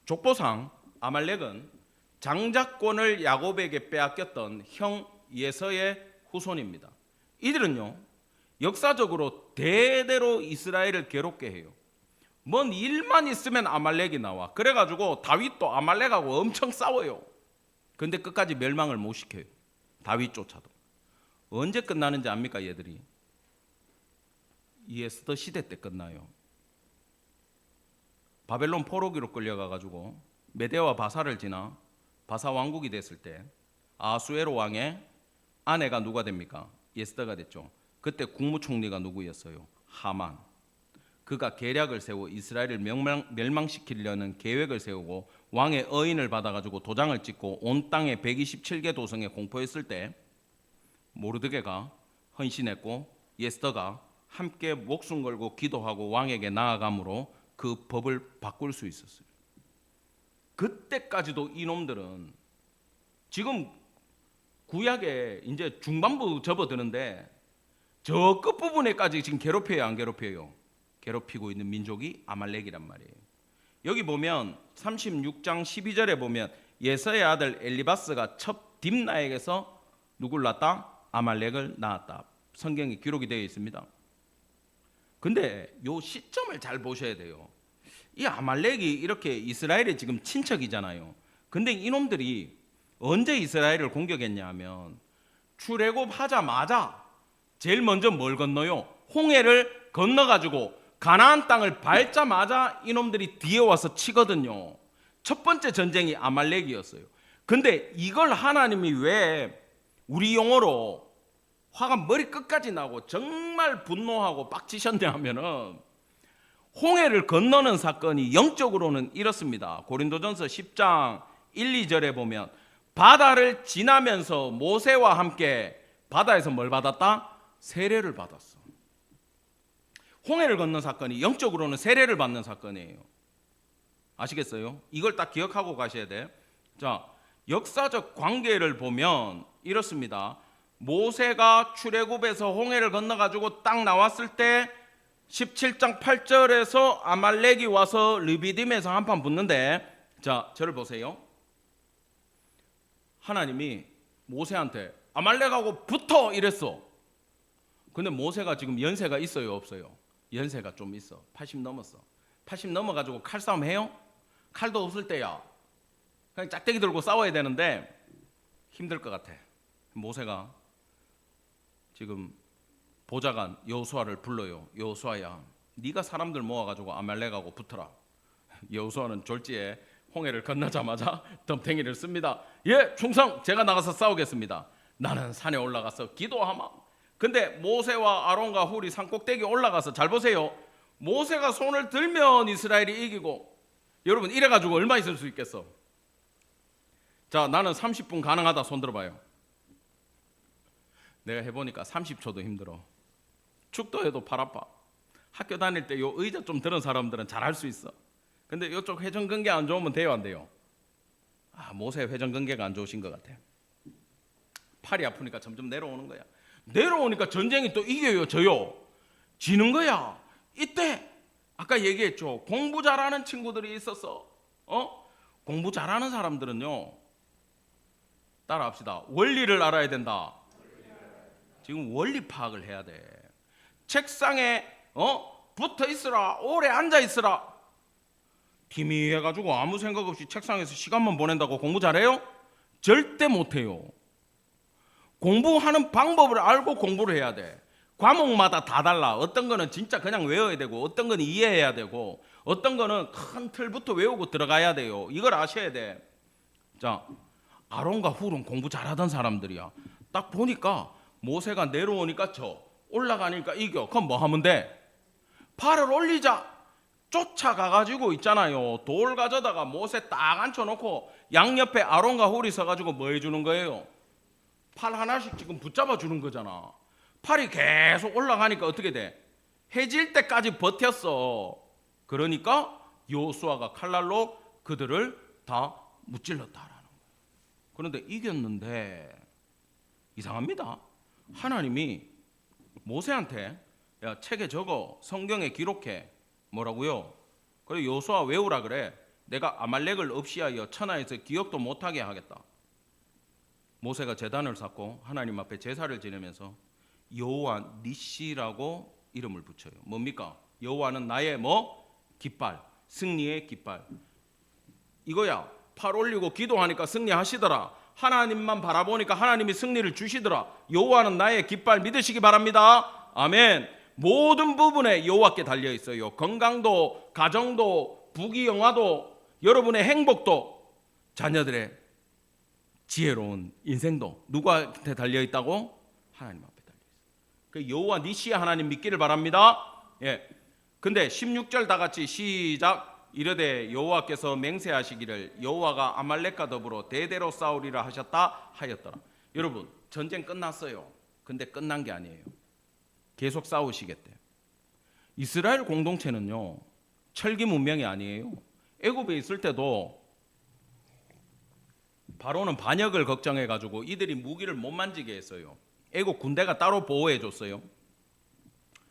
족보상 아말렉은 장자권을 야곱에게 빼앗겼던 형 예서의 후손입니다. 이들은요, 역사적으로 대대로 이스라엘을 괴롭게 해요. 뭔 일만 있으면 아말렉이 나와. 그래가지고 다윗도 아말렉하고 엄청 싸워요. 근데 끝까지 멸망을 못 시켜요. 다윗조차도. 언제 끝나는지 압니까, 얘들이? 이 에스더 시대 때 끝나요. 바벨론 포로기로 끌려가가지고 메대와 바사를 지나 바사 왕국이 됐을 때 아수에로 왕의 아내가 누가 됩니까? 에스더가 됐죠. 그때 국무총리가 누구였어요? 하만. 그가 계략을 세워 이스라엘을 멸망시키려는 계획을 세우고 왕의 어인을 받아가지고 도장을 찍고 온 땅에 127개 도성에 공포했을 때 모르드게가 헌신했고 에스더가 함께 목숨 걸고 기도하고 왕에게 나아감으로 그 법을 바꿀 수 있었어요. 그때까지도 이놈들은 지금 구약에 이제 중반부 접어드는데 저 끝부분에까지 지금 괴롭혀요, 안 괴롭혀요? 괴롭히고 있는 민족이 아말렉이란 말이에요. 여기 보면 36장 12절에 보면 예서의 아들 엘리바스가 첩 딥나에게서 누굴 낳았다? 아말렉을 낳았다. 성경에 기록이 되어 있습니다. 근데 요 시점을 잘 보셔야 돼요. 이 아말렉이 이렇게 이스라엘의 지금 친척이잖아요. 근데 이놈들이 언제 이스라엘을 공격했냐 하면 출애굽하자마자 제일 먼저 뭘 건너요? 홍해를 건너가지고 가나안 땅을 밟자마자 이놈들이 뒤에 와서 치거든요. 첫 번째 전쟁이 아말렉이었어요. 근데 이걸 하나님이 왜 우리 용어로 화가 머리 끝까지 나고 정말 분노하고 빡치셨냐 하면은 홍해를 건너는 사건이 영적으로는 이렇습니다. 고린도전서 10장 1, 2절에 보면 바다를 지나면서 모세와 함께 바다에서 뭘 받았다? 세례를 받았어. 홍해를 건넌 사건이 영적으로는 세례를 받는 사건이에요. 아시겠어요? 이걸 딱 기억하고 가셔야 돼. 자, 역사적 관계를 보면 이렇습니다. 모세가 출애굽에서 홍해를 건너가지고 딱 나왔을 때 17장 8절에서 아말렉이 와서 르비딤에서 한판 붙는데, 자, 저를 보세요. 하나님이 모세한테 아말렉하고 붙어 이랬어. 근데 모세가 지금 연세가 있어요, 없어요? 연세가 좀 있어. 80 넘었어. 80 넘어가지고 칼싸움 해요? 칼도 없을 때야. 그냥 짝대기 들고 싸워야 되는데 힘들 것 같아. 모세가 지금 보좌관 여호수아를 불러요. 여호수아야, 네가 사람들 모아가지고 아말렉하고 붙어라. 여호수아는 졸지에 홍해를 건너자마자 덤탱이를 씁니다. 예, 충성, 제가 나가서 싸우겠습니다. 나는 산에 올라가서 기도하마. 근데 모세와 아론과 훌이 산꼭대기에 올라가서, 잘 보세요, 모세가 손을 들면 이스라엘이 이기고, 여러분 이래가지고 얼마 있을 수 있겠어? 자, 나는 30분 가능하다. 손 들어봐요. 내가 해보니까 30초도 힘들어. 축도해도 팔 아파. 학교 다닐 때 요 의자 좀 들은 사람들은 잘할 수 있어. 근데 이쪽 회전근개 안 좋으면 돼요, 안 돼요? 아, 모세 회전근개가 안 좋으신 것 같아. 팔이 아프니까 점점 내려오는 거야. 내려오니까 전쟁이 또 이겨요, 져요? 지는 거야. 이때 아까 얘기했죠. 공부 잘하는 친구들이 있었어. 공부 잘하는 사람들은요, 따라합시다. 원리를 알아야 된다. 지금 원리 파악을 해야 돼. 책상에 붙어 있으라, 오래 앉아 있으라. 팀이 해가지고 아무 생각 없이 책상에서 시간만 보낸다고 공부 잘해요? 절대 못해요. 공부하는 방법을 알고 공부를 해야 돼. 과목마다 다 달라. 어떤 거는 진짜 그냥 외워야 되고, 어떤 거는 이해해야 되고, 어떤 거는 큰 틀부터 외우고 들어가야 돼요. 이걸 아셔야 돼. 자, 아론과 훌은 공부 잘하던 사람들이야. 딱 보니까 모세가 내려오니까 져, 올라가니까 이겨. 그럼 뭐 하면 돼? 팔을 올리자. 쫓아가가지고 있잖아요. 돌 가져다가 모세 딱 앉혀놓고 양옆에 아론과 훌이 서가지고 뭐 해주는 거예요? 팔 하나씩 지금 붙잡아 주는 거잖아. 팔이 계속 올라가니까 어떻게 돼? 해질 때까지 버텼어. 그러니까 여호수아가 칼날로 그들을 다 무찔렀다라는 거예요. 그런데 이겼는데 이상합니다. 하나님이 모세한테 야, 책에 적어, 성경에 기록해. 뭐라고요? 그래, 여호수아 외우라 그래. 내가 아말렉을 없이하여 천하에서 기억도 못하게 하겠다. 모세가 제단을 쌓고 하나님 앞에 제사를 지내면서 여호와 니시라고 이름을 붙여요. 뭡니까? 여호와는 나의 뭐? 깃발, 승리의 깃발. 이거야. 팔 올리고 기도하니까 승리하시더라. 하나님만 바라보니까 하나님이 승리를 주시더라. 여호와는 나의 깃발 믿으시기 바랍니다. 아멘. 모든 부분에 여호와께 달려 있어요. 건강도, 가정도, 부귀영화도, 여러분의 행복도, 자녀들의 지혜로운 인생도 누구한테 달려 있다고? 하나님 앞에 달려 있어요. 그 여호와 니시 하나님 믿기를 바랍니다. 예. 근데 16절 다 같이 시작. 이르되 여호와께서 맹세하시기를 여호와가 아말렉과 더불어 대대로 싸우리라 하셨다 하였더라. 여러분, 전쟁 끝났어요. 근데 끝난 게 아니에요. 계속 싸우시겠대요. 이스라엘 공동체는요, 철기 문명이 아니에요. 애굽에 있을 때도 바로는 반역을 걱정해 가지고 이들이 무기를 못 만지게 했어요. 애굽 군대가 따로 보호해 줬어요.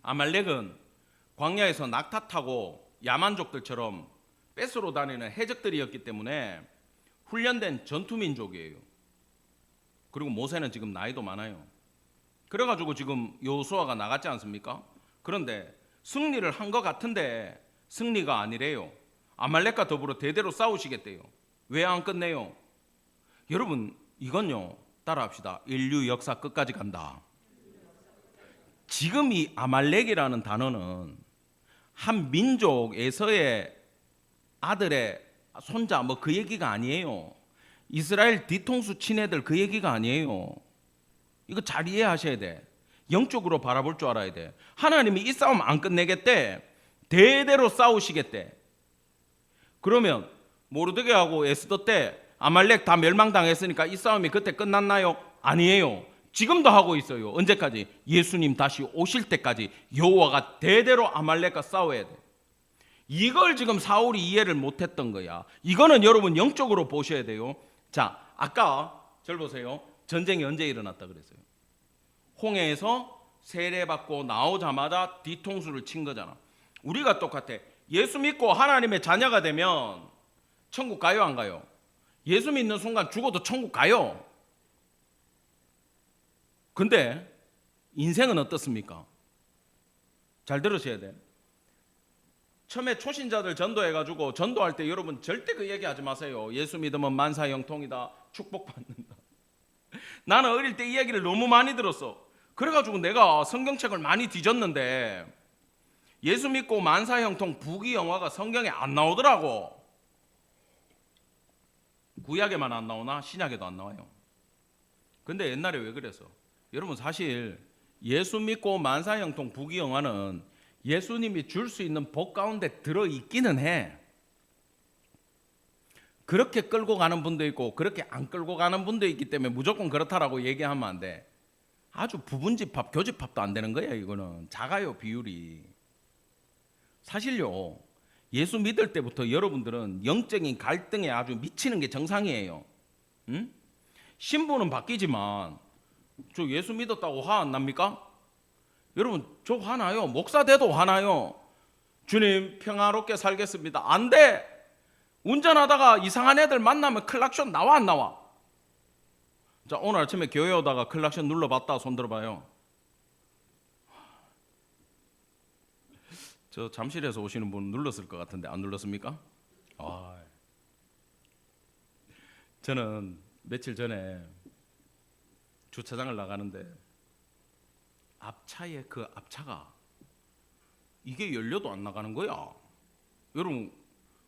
아말렉은 광야에서 낙타 타고 야만족들처럼 뺏으러 다니는 해적들이었기 때문에 훈련된 전투민족이에요. 그리고 모세는 지금 나이도 많아요. 그래가지고 지금 여호수아가 나갔지 않습니까? 그런데 승리를 한 것 같은데 승리가 아니래요. 아말렉과 더불어 대대로 싸우시겠대요. 왜 안 끝내요? 여러분, 이건요, 따라합시다. 인류 역사 끝까지 간다. 지금 이 아말렉이라는 단어는 한 민족에서의 아들의 손자 뭐 그 얘기가 아니에요. 이스라엘 뒤통수 친 애들 그 얘기가 아니에요. 이거 잘 이해하셔야 돼. 영적으로 바라볼 줄 알아야 돼. 하나님이 이 싸움 안 끝내겠대. 대대로 싸우시겠대. 그러면 모르드게하고 에스더 때 아말렉 다 멸망당했으니까 이 싸움이 그때 끝났나요? 아니에요. 지금도 하고 있어요. 언제까지? 예수님 다시 오실 때까지 여호와가 대대로 아말렉과 싸워야 돼. 이걸 지금 사울이 이해를 못했던 거야. 이거는 여러분 영적으로 보셔야 돼요. 자, 아까 절 보세요. 전쟁이 언제 일어났다 그랬어요? 홍해에서 세례받고 나오자마자 뒤통수를 친 거잖아. 우리가 똑같아. 예수 믿고 하나님의 자녀가 되면 천국 가요, 안 가요? 예수 믿는 순간 죽어도 천국 가요. 근데 인생은 어떻습니까? 잘 들으셔야 돼. 처음에 초신자들 전도해가지고 전도할 때 여러분 절대 그 얘기하지 마세요. 예수 믿으면 만사형통이다, 축복받는다. 나는 어릴 때 이 얘기를 너무 많이 들었어. 그래가지고 내가 성경책을 많이 뒤졌는데 예수 믿고 만사형통 부귀영화가 성경에 안 나오더라고. 구약에만 안 나오나 신약에도 안 나와요. 근데 옛날에 왜 그랬어? 여러분, 사실 예수 믿고 만사형통 부귀영화는 예수님이 줄 수 있는 복 가운데 들어있기는 해. 그렇게 끌고 가는 분도 있고 그렇게 안 끌고 가는 분도 있기 때문에 무조건 그렇다라고 얘기하면 안 돼. 아주 부분집합, 교집합도 안 되는 거야. 이거는 작아요, 비율이. 사실요, 예수 믿을 때부터 여러분들은 영적인 갈등에 아주 미치는 게 정상이에요. 응? 신부는 바뀌지만 저 예수 믿었다고 화 안 납니까? 여러분, 저 화나요. 목사 돼도 화나요. 주님 평화롭게 살겠습니다. 안 돼. 운전하다가 이상한 애들 만나면 클락션 나와 안 나와? 자, 오늘 아침에 교회 오다가 클락션 눌러봤다. 손 들어봐요. 저 잠실에서 오시는 분 눌렀을 것 같은데 안 눌렀습니까? 저는 며칠 전에 주차장을 나가는데 앞차에 그 앞차가 이게 열려도 안 나가는 거야. 여러분,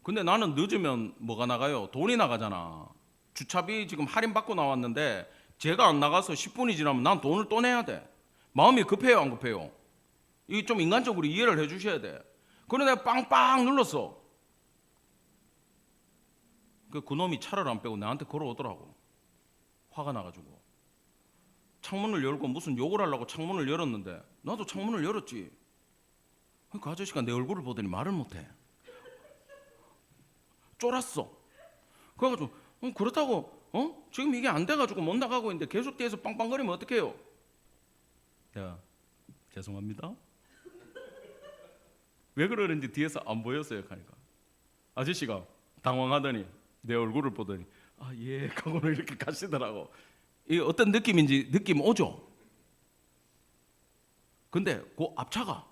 근데 나는 늦으면 뭐가 나가요? 돈이 나가잖아. 주차비 지금 할인받고 나왔는데 제가 안 나가서 10분이 지나면 난 돈을 또 내야 돼. 마음이 급해요, 안 급해요? 이게 좀 인간적으로 이해를 해 주셔야 돼. 그런데 내가 빵빵 눌렀어. 그 놈이 차를 안 빼고 나한테 걸어오더라고. 화가 나가지고. 창문을 열고 무슨 욕을 하려고 창문을 열었는데 나도 창문을 열었지. 그 아저씨가 내 얼굴을 보더니 말을 못해. 쫄았어. 그래가지고 그렇다고 지금 이게 안 돼가지고 못 나가고 있는데 계속 뒤에서 빵빵거리면 어떡해요? 내가 죄송합니다. 왜 그러는지 뒤에서 안 보였어요. 하니까 아저씨가 당황하더니 내 얼굴을 보더니 아, 예 하고는 이렇게 가시더라고. 이 어떤 느낌인지 느낌 오죠? 근데 그 앞차가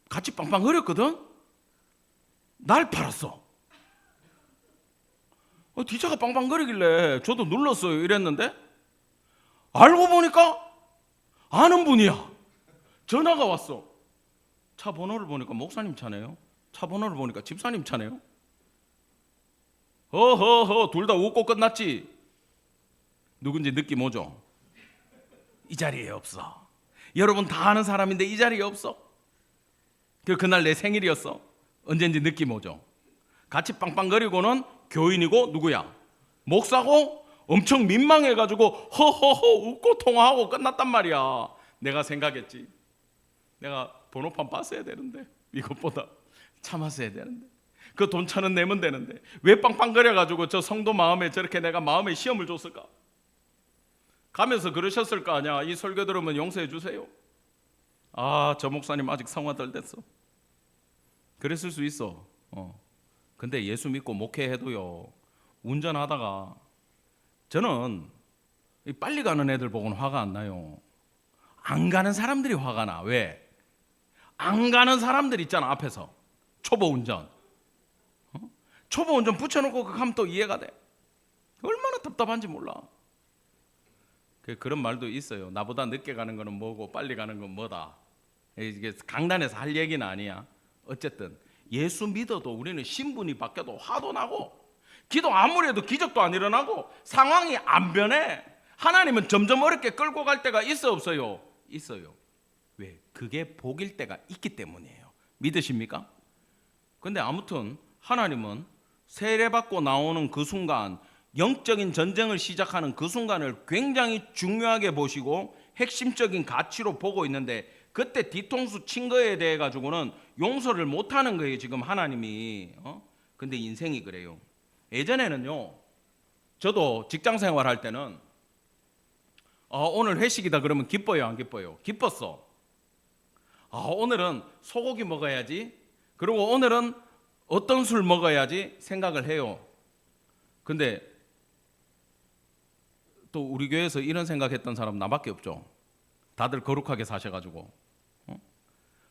같이 빵빵거렸거든? 날 팔았어. 뒤차가 빵빵거리길래 저도 눌렀어요. 이랬는데 알고 보니까 아는 분이야. 전화가 왔어. 차 번호를 보니까 목사님 차네요. 차 번호를 보니까 집사님 차네요. 허허허, 둘 다 웃고 끝났지. 누군지 느낌 오죠? 이 자리에 없어. 여러분 다 아는 사람인데 이 자리에 없어. 그날 내 생일이었어. 언젠지 느낌 오죠? 같이 빵빵거리고는 교인이고 누구야? 목사고 엄청 민망해가지고 허허허 웃고 통화하고 끝났단 말이야. 내가 생각했지. 내가 번호판 봤어야 되는데, 이것보다 참았어야 되는데, 그 돈 차는 내면 되는데 왜 빵빵거려가지고 저 성도 마음에 저렇게 내가 마음에 시험을 줬을까? 가면서 그러셨을 거 아니야. 이 설교 들으면 용서해 주세요. 저 목사님 아직 성화 덜 됐어. 그랬을 수 있어. 근데 예수 믿고 목회해도요, 운전하다가 저는 빨리 가는 애들 보고는 화가 안 나요. 안 가는 사람들이 화가 나. 왜? 안 가는 사람들 있잖아, 앞에서. 초보 운전. 초보 운전 붙여놓고 가면 또 이해가 돼. 얼마나 답답한지 몰라. 그런 말도 있어요. 나보다 늦게 가는 거는 뭐고 빨리 가는 건 뭐다. 이게 강단에서 할 얘기는 아니야. 어쨌든 예수 믿어도 우리는 신분이 바뀌어도 화도 나고, 기도 아무리 해도 기적도 안 일어나고, 상황이 안 변해. 하나님은 점점 어렵게 끌고 갈 때가 있어 없어요? 있어요. 왜? 그게 복일 때가 있기 때문이에요. 믿으십니까? 근데 아무튼 하나님은 세례받고 나오는 그 순간, 영적인 전쟁을 시작하는 그 순간을 굉장히 중요하게 보시고 핵심적인 가치로 보고 있는데, 그때 뒤통수 친 거에 대해 가지고는 용서를 못하는 거예요, 지금 하나님이. 근데 인생이 그래요. 예전에는요, 저도 직장 생활할 때는 오늘 회식이다 그러면 기뻐요, 안 기뻐요? 기뻤어. 오늘은 소고기 먹어야지, 그리고 오늘은 어떤 술 먹어야지 생각을 해요. 근데 또 우리 교회에서 이런 생각했던 사람 나밖에 없죠. 다들 거룩하게 사셔가지고.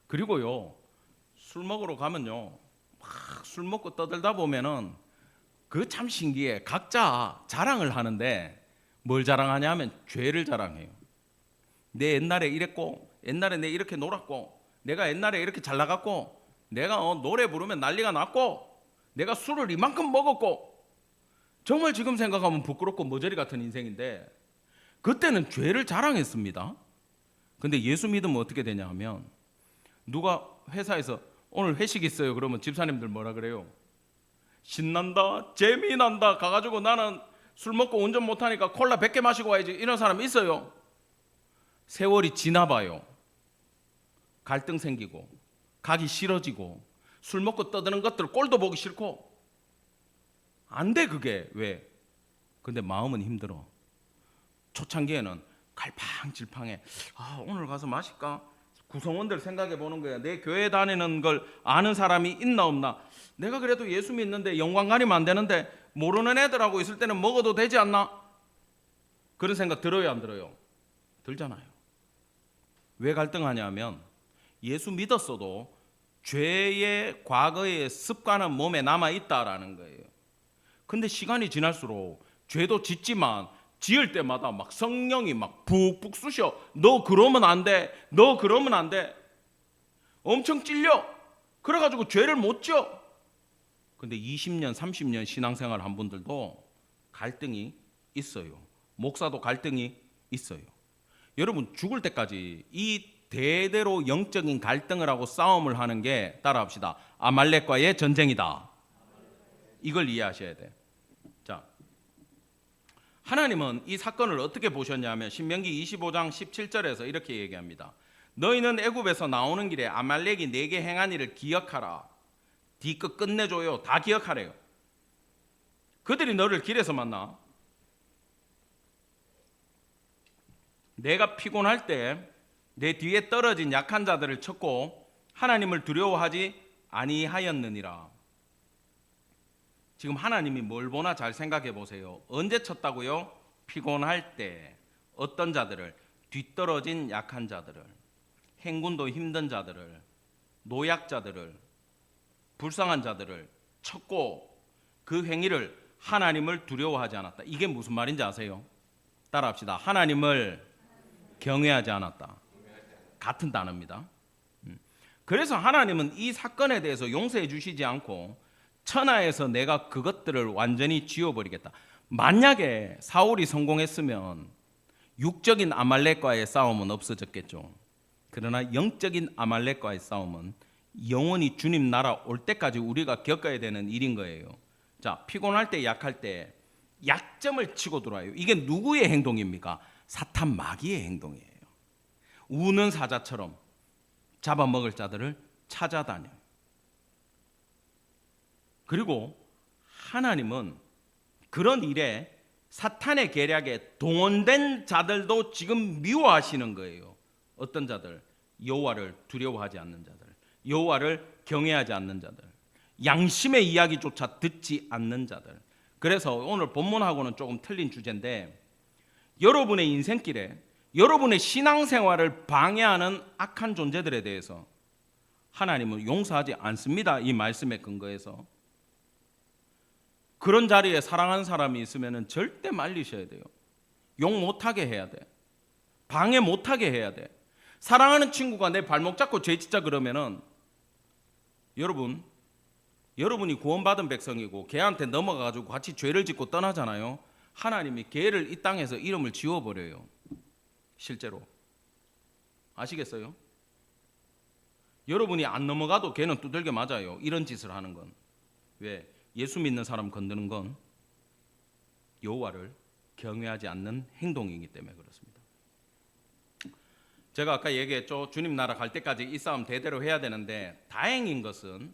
그리고요, 술 먹으러 가면요, 막 술 먹고 떠들다 보면은 그 참 신기해. 각자 자랑을 하는데 뭘 자랑하냐면 죄를 자랑해요. 내 옛날에 이랬고, 옛날에 내 이렇게 놀았고, 내가 옛날에 이렇게 잘 나갔고, 내가 노래 부르면 난리가 났고, 내가 술을 이만큼 먹었고. 정말 지금 생각하면 부끄럽고 머저리 같은 인생인데, 그때는 죄를 자랑했습니다. 근데 예수 믿으면 어떻게 되냐 하면, 누가 회사에서 오늘 회식 있어요 그러면 집사님들 뭐라 그래요? 신난다, 재미난다, 가가지고 나는 술 먹고 운전 못하니까 콜라 100개 마시고 와야지, 이런 사람 있어요? 세월이 지나봐요. 갈등 생기고, 가기 싫어지고, 술 먹고 떠드는 것들 꼴도 보기 싫고. 안 돼, 그게. 왜? 근데 마음은 힘들어. 초창기에는 갈팡질팡해. 오늘 가서 마실까? 구성원들 생각해 보는 거야. 내 교회 다니는 걸 아는 사람이 있나 없나. 내가 그래도 예수 믿는데 영광 가리면 안 되는데 모르는 애들하고 있을 때는 먹어도 되지 않나? 그런 생각 들어요, 안 들어요? 들잖아요. 왜 갈등하냐면 예수 믿었어도 죄의 과거의 습관은 몸에 남아있다라는 거예요. 근데 시간이 지날수록 죄도 짓지만 지을 때마다 막 성령이 막 푹푹 쑤셔. 너 그러면 안 돼. 너 그러면 안 돼. 엄청 찔려. 그래가지고 죄를 못 지어. 근데 20년, 30년 신앙생활 한 분들도 갈등이 있어요. 목사도 갈등이 있어요. 여러분 죽을 때까지 이 대대로 영적인 갈등을 하고 싸움을 하는 게, 따라합시다, 아말렉과의 전쟁이다. 이걸 이해하셔야 돼. 자, 하나님은 이 사건을 어떻게 보셨냐면 신명기 25장 17절에서 이렇게 얘기합니다. 너희는 애굽에서 나오는 길에 아말렉이 네게 행한 일을 기억하라. 뒤끝 끝내줘요. 다 기억하래요. 그들이 너를 길에서 만나. 내가 피곤할 때 내 뒤에 떨어진 약한 자들을 쳤고 하나님을 두려워하지 아니하였느니라. 지금 하나님이 뭘 보나 잘 생각해 보세요. 언제 쳤다고요? 피곤할 때. 어떤 자들을? 뒤떨어진 약한 자들을, 행군도 힘든 자들을, 노약자들을, 불쌍한 자들을 쳤고, 그 행위를 하나님을 두려워하지 않았다. 이게 무슨 말인지 아세요? 따라합시다. 하나님을 경외하지 않았다. 같은 단어입니다. 그래서 하나님은 이 사건에 대해서 용서해 주시지 않고 천하에서 내가 그것들을 완전히 지워버리겠다. 만약에 사울이 성공했으면 육적인 아말렉과의 싸움은 없어졌겠죠. 그러나 영적인 아말렉과의 싸움은 영원히 주님 나라 올 때까지 우리가 겪어야 되는 일인 거예요. 자, 피곤할 때, 약할 때 약점을 치고 들어와요. 이게 누구의 행동입니까? 사탄 마귀의 행동이에요. 우는 사자처럼 잡아먹을 자들을 찾아다녀요. 그리고 하나님은 그런 일에 사탄의 계략에 동원된 자들도 지금 미워하시는 거예요. 어떤 자들? 여호와를 두려워하지 않는 자들, 여호와를 경외하지 않는 자들, 양심의 이야기조차 듣지 않는 자들. 그래서 오늘 본문하고는 조금 틀린 주제인데, 여러분의 인생길에 여러분의 신앙생활을 방해하는 악한 존재들에 대해서 하나님은 용서하지 않습니다. 이 말씀에 근거해서. 그런 자리에 사랑하는 사람이 있으면 절대 말리셔야 돼요. 욕 못하게 해야 돼. 방해 못하게 해야 돼. 사랑하는 친구가 내 발목 잡고 죄 짓자 그러면은 여러분이 구원받은 백성이고 걔한테 넘어가가지고 같이 죄를 짓고 떠나잖아요. 하나님이 걔를 이 땅에서 이름을 지워버려요. 실제로. 아시겠어요? 여러분이 안 넘어가도 걔는 두들겨 맞아요. 이런 짓을 하는 건. 왜? 예수 믿는 사람 건드는 건 여호와를 경외하지 않는 행동이기 때문에 그렇습니다. 제가 아까 얘기했죠. 주님 나라 갈 때까지 이 싸움 대대로 해야 되는데, 다행인 것은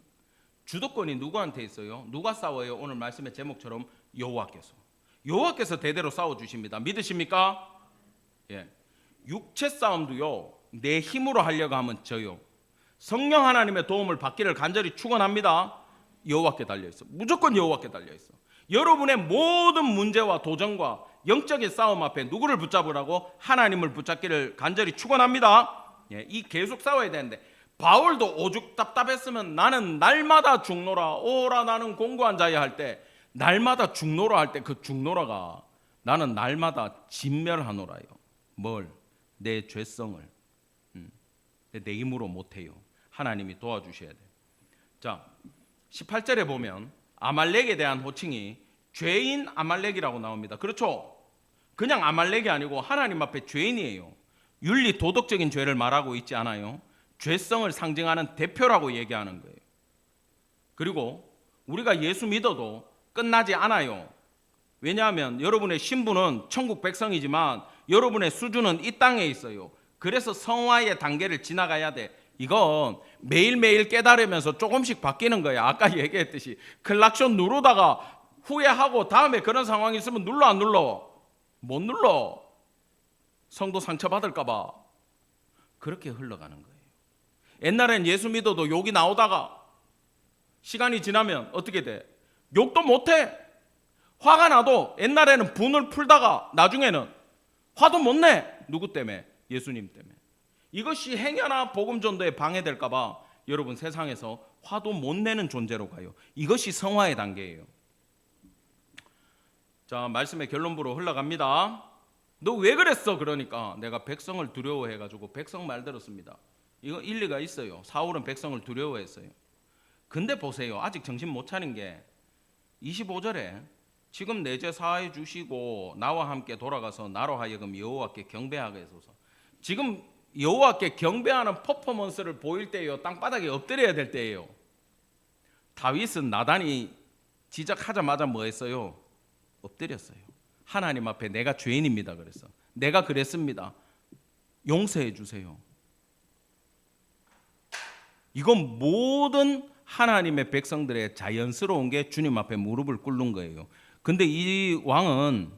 주도권이 누구한테 있어요? 누가 싸워요? 오늘 말씀의 제목처럼 여호와께서 대대로 싸워주십니다. 믿으십니까? 예. 육체 싸움도요, 내 힘으로 하려고 하면 져요. 성령 하나님의 도움을 받기를 간절히 축원합니다. 여호와께 달려있어. 무조건 여호와께 달려있어. 여러분의 모든 문제와 도전과 영적인 싸움 앞에 누구를 붙잡으라고? 하나님을 붙잡기를 간절히 축원합니다. 예, 이 계속 싸워야 되는데, 바울도 오죽 답답했으면 나는 날마다 죽노라, 오라 나는 공고한 자야 할 때, 날마다 죽노라 할 때 그 죽노라가 나는 날마다 진멸하노라요. 뭘? 내 죄성을. 내 힘으로 못해요. 하나님이 도와주셔야 돼요. 자, 18절에 보면 아말렉에 대한 호칭이 죄인 아말렉이라고 나옵니다. 그렇죠? 그냥 아말렉이 아니고 하나님 앞에 죄인이에요. 윤리 도덕적인 죄를 말하고 있지 않아요. 죄성을 상징하는 대표라고 얘기하는 거예요. 그리고 우리가 예수 믿어도 끝나지 않아요. 왜냐하면 여러분의 신분은 천국 백성이지만 여러분의 수준은 이 땅에 있어요. 그래서 성화의 단계를 지나가야 돼. 이건 매일매일 깨달으면서 조금씩 바뀌는 거야. 아까 얘기했듯이 클락션 누르다가 후회하고 다음에 그런 상황이 있으면 눌러 안 눌러? 못 눌러. 성도 상처받을까 봐. 그렇게 흘러가는 거예요. 옛날엔 예수 믿어도 욕이 나오다가 시간이 지나면 어떻게 돼? 욕도 못해. 화가 나도 옛날에는 분을 풀다가 나중에는 화도 못 내. 누구 때문에? 예수님 때문에. 이것이 행여나 복음 전도에 방해될까 봐 여러분 세상에서 화도 못 내는 존재로 가요. 이것이 성화의 단계예요. 자, 말씀의 결론부로 흘러갑니다. 너 왜 그랬어? 그러니까 내가 백성을 두려워해가지고 백성 말 들었습니다. 이거 일리가 있어요. 사울은 백성을 두려워했어요. 근데 보세요. 아직 정신 못 차린 게 25절에 지금 내 죄 사하여 주시고 나와 함께 돌아가서 나로 하여금 여호와께 경배하게 하소서. 지금 여호와께 경배하는 퍼포먼스를 보일 때예요. 땅바닥에 엎드려야 될 때예요. 다윗은 나단이 지적하자마자 뭐 했어요? 엎드렸어요. 하나님 앞에 내가 죄인입니다. 그래서 내가 그랬습니다. 용서해 주세요. 이건 모든 하나님의 백성들의 자연스러운 게 주님 앞에 무릎을 꿇는 거예요. 근데 이 왕은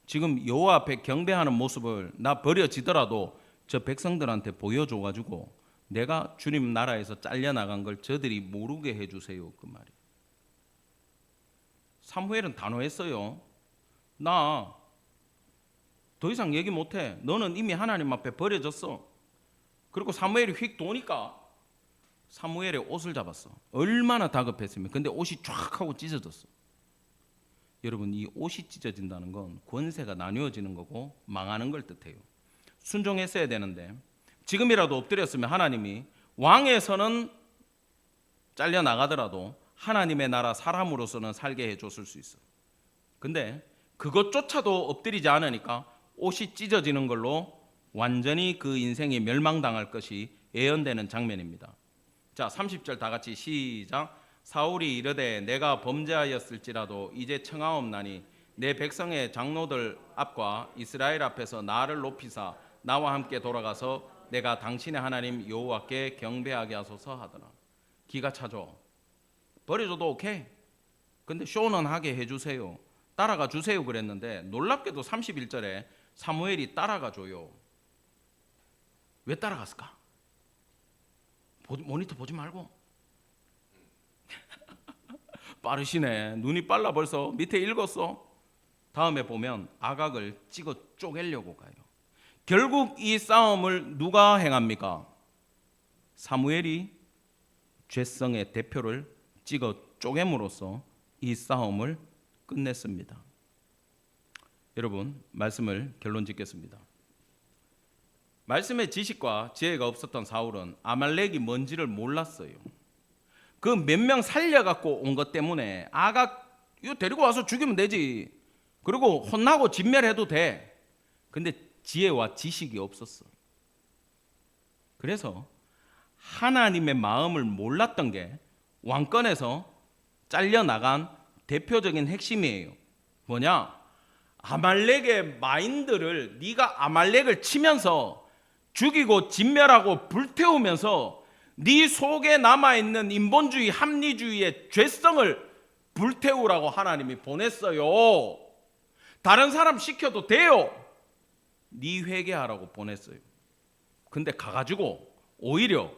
지금 여호와 앞에 경배하는 모습을 나 버려지더라도 저 백성들한테 보여줘가지고 내가 주님 나라에서 잘려나간 걸 저들이 모르게 해주세요. 그 말이. 사무엘은 단호했어요. 나 더 이상 얘기 못해. 너는 이미 하나님 앞에 버려졌어. 그리고 사무엘이 휙 도니까 사무엘의 옷을 잡았어. 얼마나 다급했으면. 근데 옷이 쫙 하고 찢어졌어. 여러분, 이 옷이 찢어진다는 건 권세가 나뉘어지는 거고 망하는 걸 뜻해요. 순종했어야 되는데 지금이라도 엎드렸으면 하나님이 왕에서는 잘려나가더라도 하나님의 나라 사람으로서는 살게 해줬을 수 있어요. 근데 그것조차도 엎드리지 않으니까 옷이 찢어지는 걸로 완전히 그 인생이 멸망당할 것이 예언되는 장면입니다. 자, 30절 다 같이 시작. 사울이 이르되 내가 범죄하였을지라도 이제 청하옵나니 내 백성의 장로들 앞과 이스라엘 앞에서 나를 높이사 나와 함께 돌아가서 내가 당신의 하나님 여호와께 경배하게 하소서 하더라. 기가 차죠. 버려줘도 오케이. 근데 쇼는 하게 해주세요. 따라가 주세요 그랬는데 놀랍게도 31절에 사무엘이 따라가 줘요. 왜 따라갔을까? 모니터 보지 말고. 빠르시네. 눈이 빨라. 벌써 밑에 읽었어. 다음에 보면 아각을 찍어 쪼개려고 가요. 결국 이 싸움을 누가 행합니까? 사무엘이 죄성의 대표를 찍어 쪼갰으로써 이 싸움을 끝냈습니다. 여러분, 말씀을 결론 짓겠습니다. 말씀의 지식과 지혜가 없었던 사울은 아말렉이 뭔지를 몰랐어요. 그 몇 명 살려갖고 온 것 때문에 아각 이거 데리고 와서 죽이면 되지. 그리고 혼나고 진멸해도 돼. 근데 지혜와 지식이 없었어. 그래서 하나님의 마음을 몰랐던 게 왕권에서 잘려나간 대표적인 핵심이에요. 뭐냐? 아말렉의 마인드를 네가 아말렉을 치면서 죽이고 진멸하고 불태우면서 네 속에 남아있는 인본주의 합리주의의 죄성을 불태우라고 하나님이 보냈어요. 다른 사람 시켜도 돼요. 네 회개하라고 보냈어요. 근데 가가지고 오히려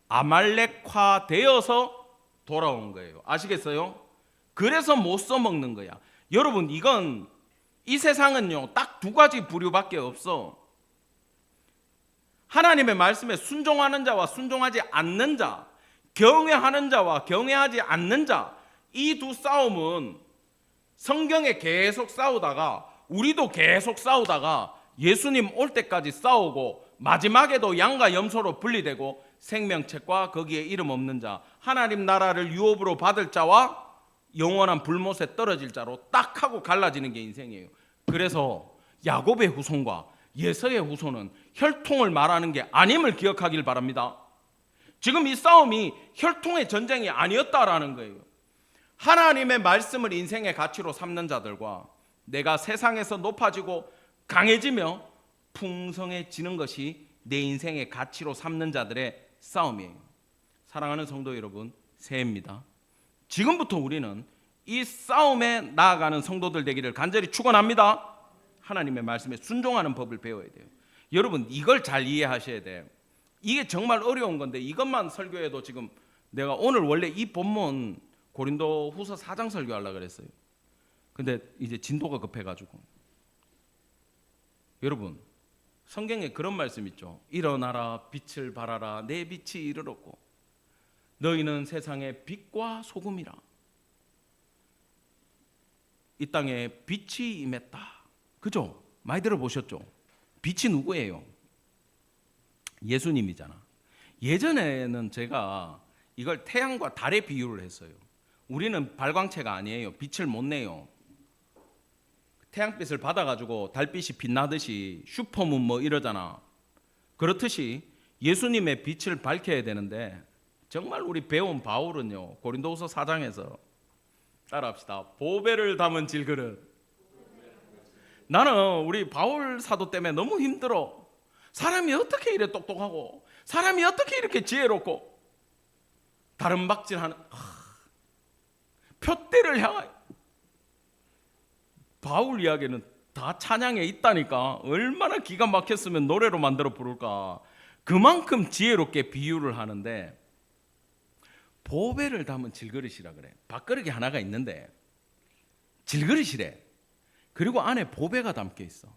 아말렉화 되어서 돌아온 거예요. 아시겠어요? 그래서 못 써먹는 거야. 여러분, 이건 이 세상은요 딱 두 가지 부류밖에 없어. 하나님의 말씀에 순종하는 자와 순종하지 않는 자, 경외하는 자와 경외하지 않는 자, 이 두 싸움은 성경에 계속 싸우다가 우리도 계속 싸우다가 예수님 올 때까지 싸우고 마지막에도 양과 염소로 분리되고 생명책과 거기에 이름 없는 자, 하나님 나라를 유업으로 받을 자와 영원한 불못에 떨어질 자로 딱 하고 갈라지는 게 인생이에요. 그래서 야곱의 후손과 예서의 후손은 혈통을 말하는 게 아님을 기억하길 바랍니다. 지금 이 싸움이 혈통의 전쟁이 아니었다라는 거예요. 하나님의 말씀을 인생의 가치로 삼는 자들과 내가 세상에서 높아지고 강해지며 풍성해지는 것이 내 인생의 가치로 삼는 자들의 싸움이에요. 사랑하는 성도 여러분, 새해입니다. 지금부터 우리는 이 싸움에 나아가는 성도들 되기를 간절히 축원합니다. 하나님의 말씀에 순종하는 법을 배워야 돼요. 여러분, 이걸 잘 이해하셔야 돼요. 이게 정말 어려운 건데 이것만 설교해도 지금 내가 오늘 원래 이 본문 고린도 후서 4장 설교하려고 그랬어요. 근데 이제 진도가 급해가지고. 여러분, 성경에 그런 말씀 있죠. 일어나라 빛을 발하라 내 빛이 이르렀고 너희는 세상의 빛과 소금이라. 이 땅에 빛이 임했다. 그죠? 많이 들어보셨죠? 빛이 누구예요? 예수님이잖아. 예전에는 제가 이걸 태양과 달에 비유를 했어요. 우리는 발광체가 아니에요. 빛을 못 내요. 태양빛을 받아가지고 달빛이 빛나듯이 슈퍼문 뭐 이러잖아. 그렇듯이 예수님의 빛을 밝혀야 되는데 정말 우리 배운 바울은요, 고린도후서 4장에서 따라합시다. 보배를 담은 질그릇. 나는 우리 바울 사도 때문에 너무 힘들어. 사람이 어떻게 이래 똑똑하고 사람이 어떻게 이렇게 지혜롭고 다른 박질하는 표대를 향하여. 바울 이야기는 다 찬양에 있다니까. 얼마나 기가 막혔으면 노래로 만들어 부를까. 그만큼 지혜롭게 비유를 하는데 보배를 담은 질그릇이라 그래. 밥그릇이 하나가 있는데 질그릇이래. 그리고 안에 보배가 담겨 있어.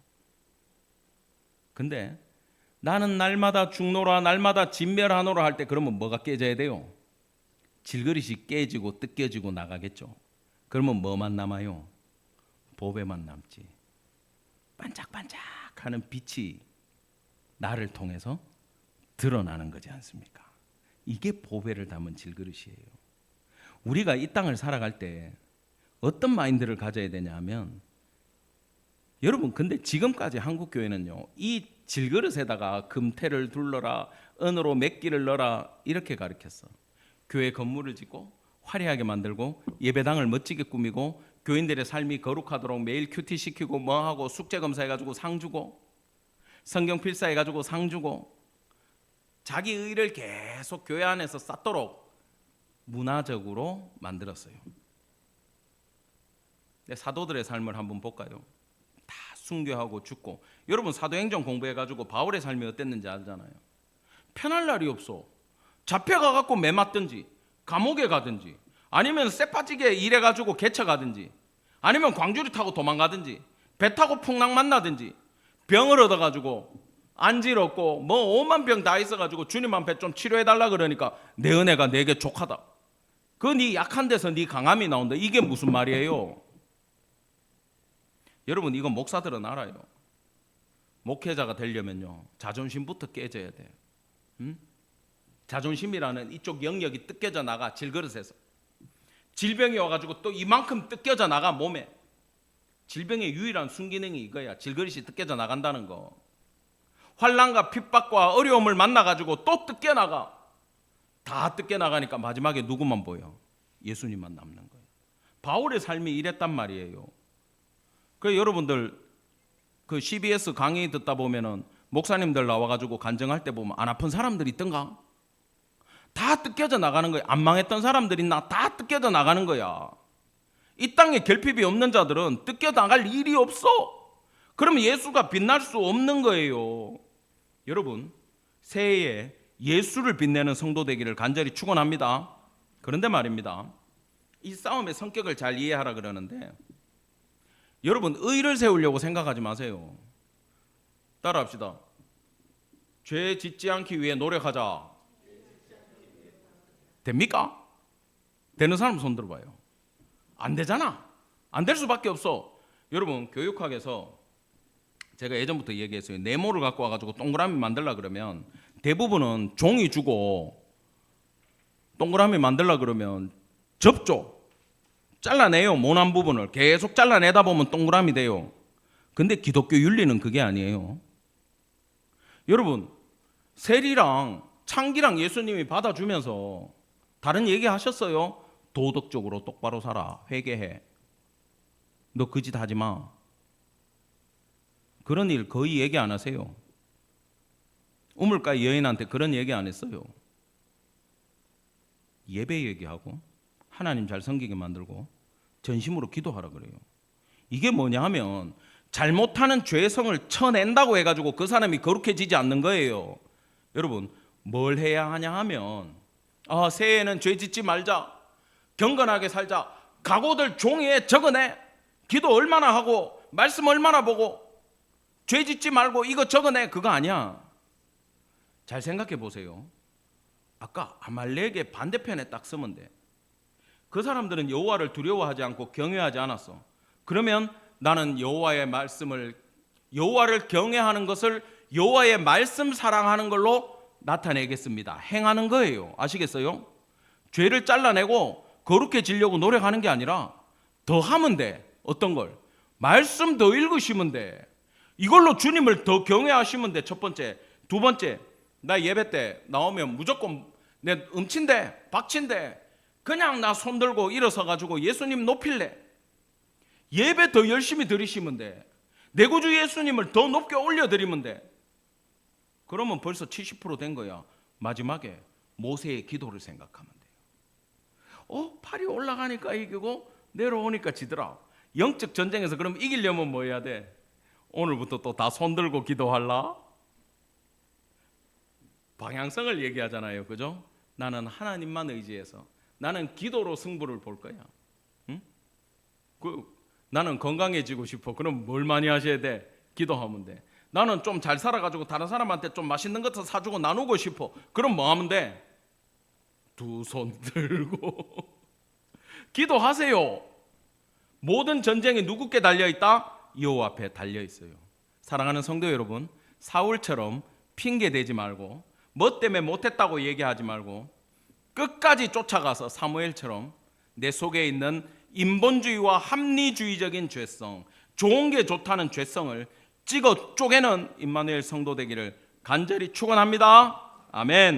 근데 나는 날마다 죽노라 날마다 진멸하노라 할 때 그러면 뭐가 깨져야 돼요? 질그릇이 깨지고 뜯겨지고 나가겠죠. 그러면 뭐만 남아요? 보배만 남지. 반짝반짝하는 빛이 나를 통해서 드러나는 거지 않습니까? 이게 보배를 담은 질그릇이에요. 우리가 이 땅을 살아갈 때 어떤 마인드를 가져야 되냐 하면, 여러분 근데 지금까지 한국교회는요, 이 질그릇에다가 금태를 둘러라, 은으로 맥기를 넣어라 이렇게 가르쳤어. 교회 건물을 짓고 화려하게 만들고 예배당을 멋지게 꾸미고 교인들의 삶이 거룩하도록 매일 큐티 시키고 뭐하고 숙제 검사해가지고 상 주고 성경 필사해가지고 상 주고 자기 의를 계속 교회 안에서 쌓도록 문화적으로 만들었어요. 근데 사도들의 삶을 한번 볼까요? 다 순교하고 죽고. 여러분 사도행전 공부해가지고 바울의 삶이 어땠는지 알잖아요. 편할 날이 없어. 잡혀가갖고 매 맞든지 감옥에 가든지 아니면 쇠 빠지게 일해가지고 개쳐 가든지 아니면 광주리 타고 도망가든지 배 타고 풍랑 만나든지 병을 얻어가지고 안지럽고 뭐 5만 병 다 있어가지고 주님한테 좀 치료해달라 그러니까 내 은혜가 내게 족하다. 그 네 약한 데서 네 강함이 나온다. 이게 무슨 말이에요? 여러분 이거 목사들은 알아요. 목회자가 되려면요 자존심부터 깨져야 돼. 자존심이라는 이쪽 영역이 뜯겨져 나가. 질그릇에서 질병이 와가지고 또 이만큼 뜯겨져 나가. 몸에 질병의 유일한 순기능이 이거야. 질그릇이 뜯겨져 나간다는 거. 환난과 핍박과 어려움을 만나가지고 또 뜯겨 나가. 다 뜯겨 나가니까 마지막에 누구만 보여? 예수님만 남는 거예요. 바울의 삶이 이랬단 말이에요. 그래서 여러분들 그 CBS 강의 듣다 보면은 목사님들 나와가지고 간증할 때 보면 안 아픈 사람들이 있던가? 다 뜯겨져 나가는 거야. 안 망했던 사람들이 다 뜯겨져 나가는 거야. 이 땅에 결핍이 없는 자들은 뜯겨 나갈 일이 없어. 그러면 예수가 빛날 수 없는 거예요. 여러분 새해에 예수를 빛내는 성도 되기를 간절히 축원합니다. 그런데 말입니다, 이 싸움의 성격을 잘 이해하라 그러는데, 여러분 의를 세우려고 생각하지 마세요. 따라합시다. 죄 짓지 않기 위해 노력하자. 됩니까? 되는 사람 손 들어봐요. 안 되잖아. 안 될 수밖에 없어. 여러분 교육학에서 제가 예전부터 얘기했어요. 네모를 갖고 와가지고 동그라미 만들라 그러면 대부분은 종이 주고 동그라미 만들라 그러면 접죠. 잘라내요. 모난 부분을 계속 잘라내다 보면 동그라미 돼요. 근데 기독교 윤리는 그게 아니에요. 여러분 세리랑 창기랑 예수님이 받아주면서 다른 얘기 하셨어요. 도덕적으로 똑바로 살아. 회개해. 너 그 짓 하지 마. 그런 일 거의 얘기 안 하세요. 우물가 여인한테 그런 얘기 안 했어요. 예배 얘기하고 하나님 잘 섬기게 만들고 전심으로 기도하라 그래요. 이게 뭐냐 하면 잘못하는 죄성을 쳐낸다고 해가지고 그 사람이 거룩해지지 않는 거예요. 여러분 뭘 해야 하냐 하면, 새해에는 죄 짓지 말자, 경건하게 살자, 각오들 종이에 적어내, 기도 얼마나 하고 말씀 얼마나 보고 죄 짓지 말고 이거 적어내, 그거 아니야. 잘 생각해 보세요. 아까 아말렉의 반대편에 딱 서면 돼. 그 사람들은 여호와를 두려워하지 않고 경외하지 않았어. 그러면 나는 여호와의 말씀을, 여호와를 경외하는 것을 여호와의 말씀 사랑하는 걸로 나타내겠습니다. 행하는 거예요. 아시겠어요? 죄를 잘라내고 거룩해지려고 노력하는 게 아니라 더 하면 돼. 어떤 걸? 말씀 더 읽으시면 돼. 이걸로 주님을 더 경외하시면 돼. 첫 번째. 두 번째, 나 예배 때 나오면 무조건 내 음친데 박친데 그냥 나 손들고 일어서 가지고 예수님 높일래. 예배 더 열심히 드리시면 돼. 내 구주 예수님을 더 높게 올려드리면 돼. 그러면 벌써 70% 된 거야. 마지막에 모세의 기도를 생각하면 돼요. 팔이 올라가니까 이기고 내려오니까 지더라. 영적 전쟁에서 그럼 이기려면 뭐 해야 돼? 오늘부터 또 다 손들고 기도할라? 방향성을 얘기하잖아요. 그죠? 나는 하나님만 의지해서 나는 기도로 승부를 볼 거야. 응? 나는 건강해지고 싶어. 그럼 뭘 많이 하셔야 돼? 기도하면 돼. 나는 좀 잘 살아가지고 다른 사람한테 좀 맛있는 것도 사주고 나누고 싶어. 그럼 뭐 하면 돼? 두 손 들고 기도하세요. 모든 전쟁이 누구께 달려있다? 여호와 앞에 달려있어요. 사랑하는 성도 여러분, 사울처럼 핑계대지 말고 뭐 때문에 못했다고 얘기하지 말고 끝까지 쫓아가서 사무엘처럼 내 속에 있는 인본주의와 합리주의적인 죄성, 좋은 게 좋다는 죄성을 찍어 쪼개는 임마누엘 성도 되기를 간절히 축원합니다. 아멘.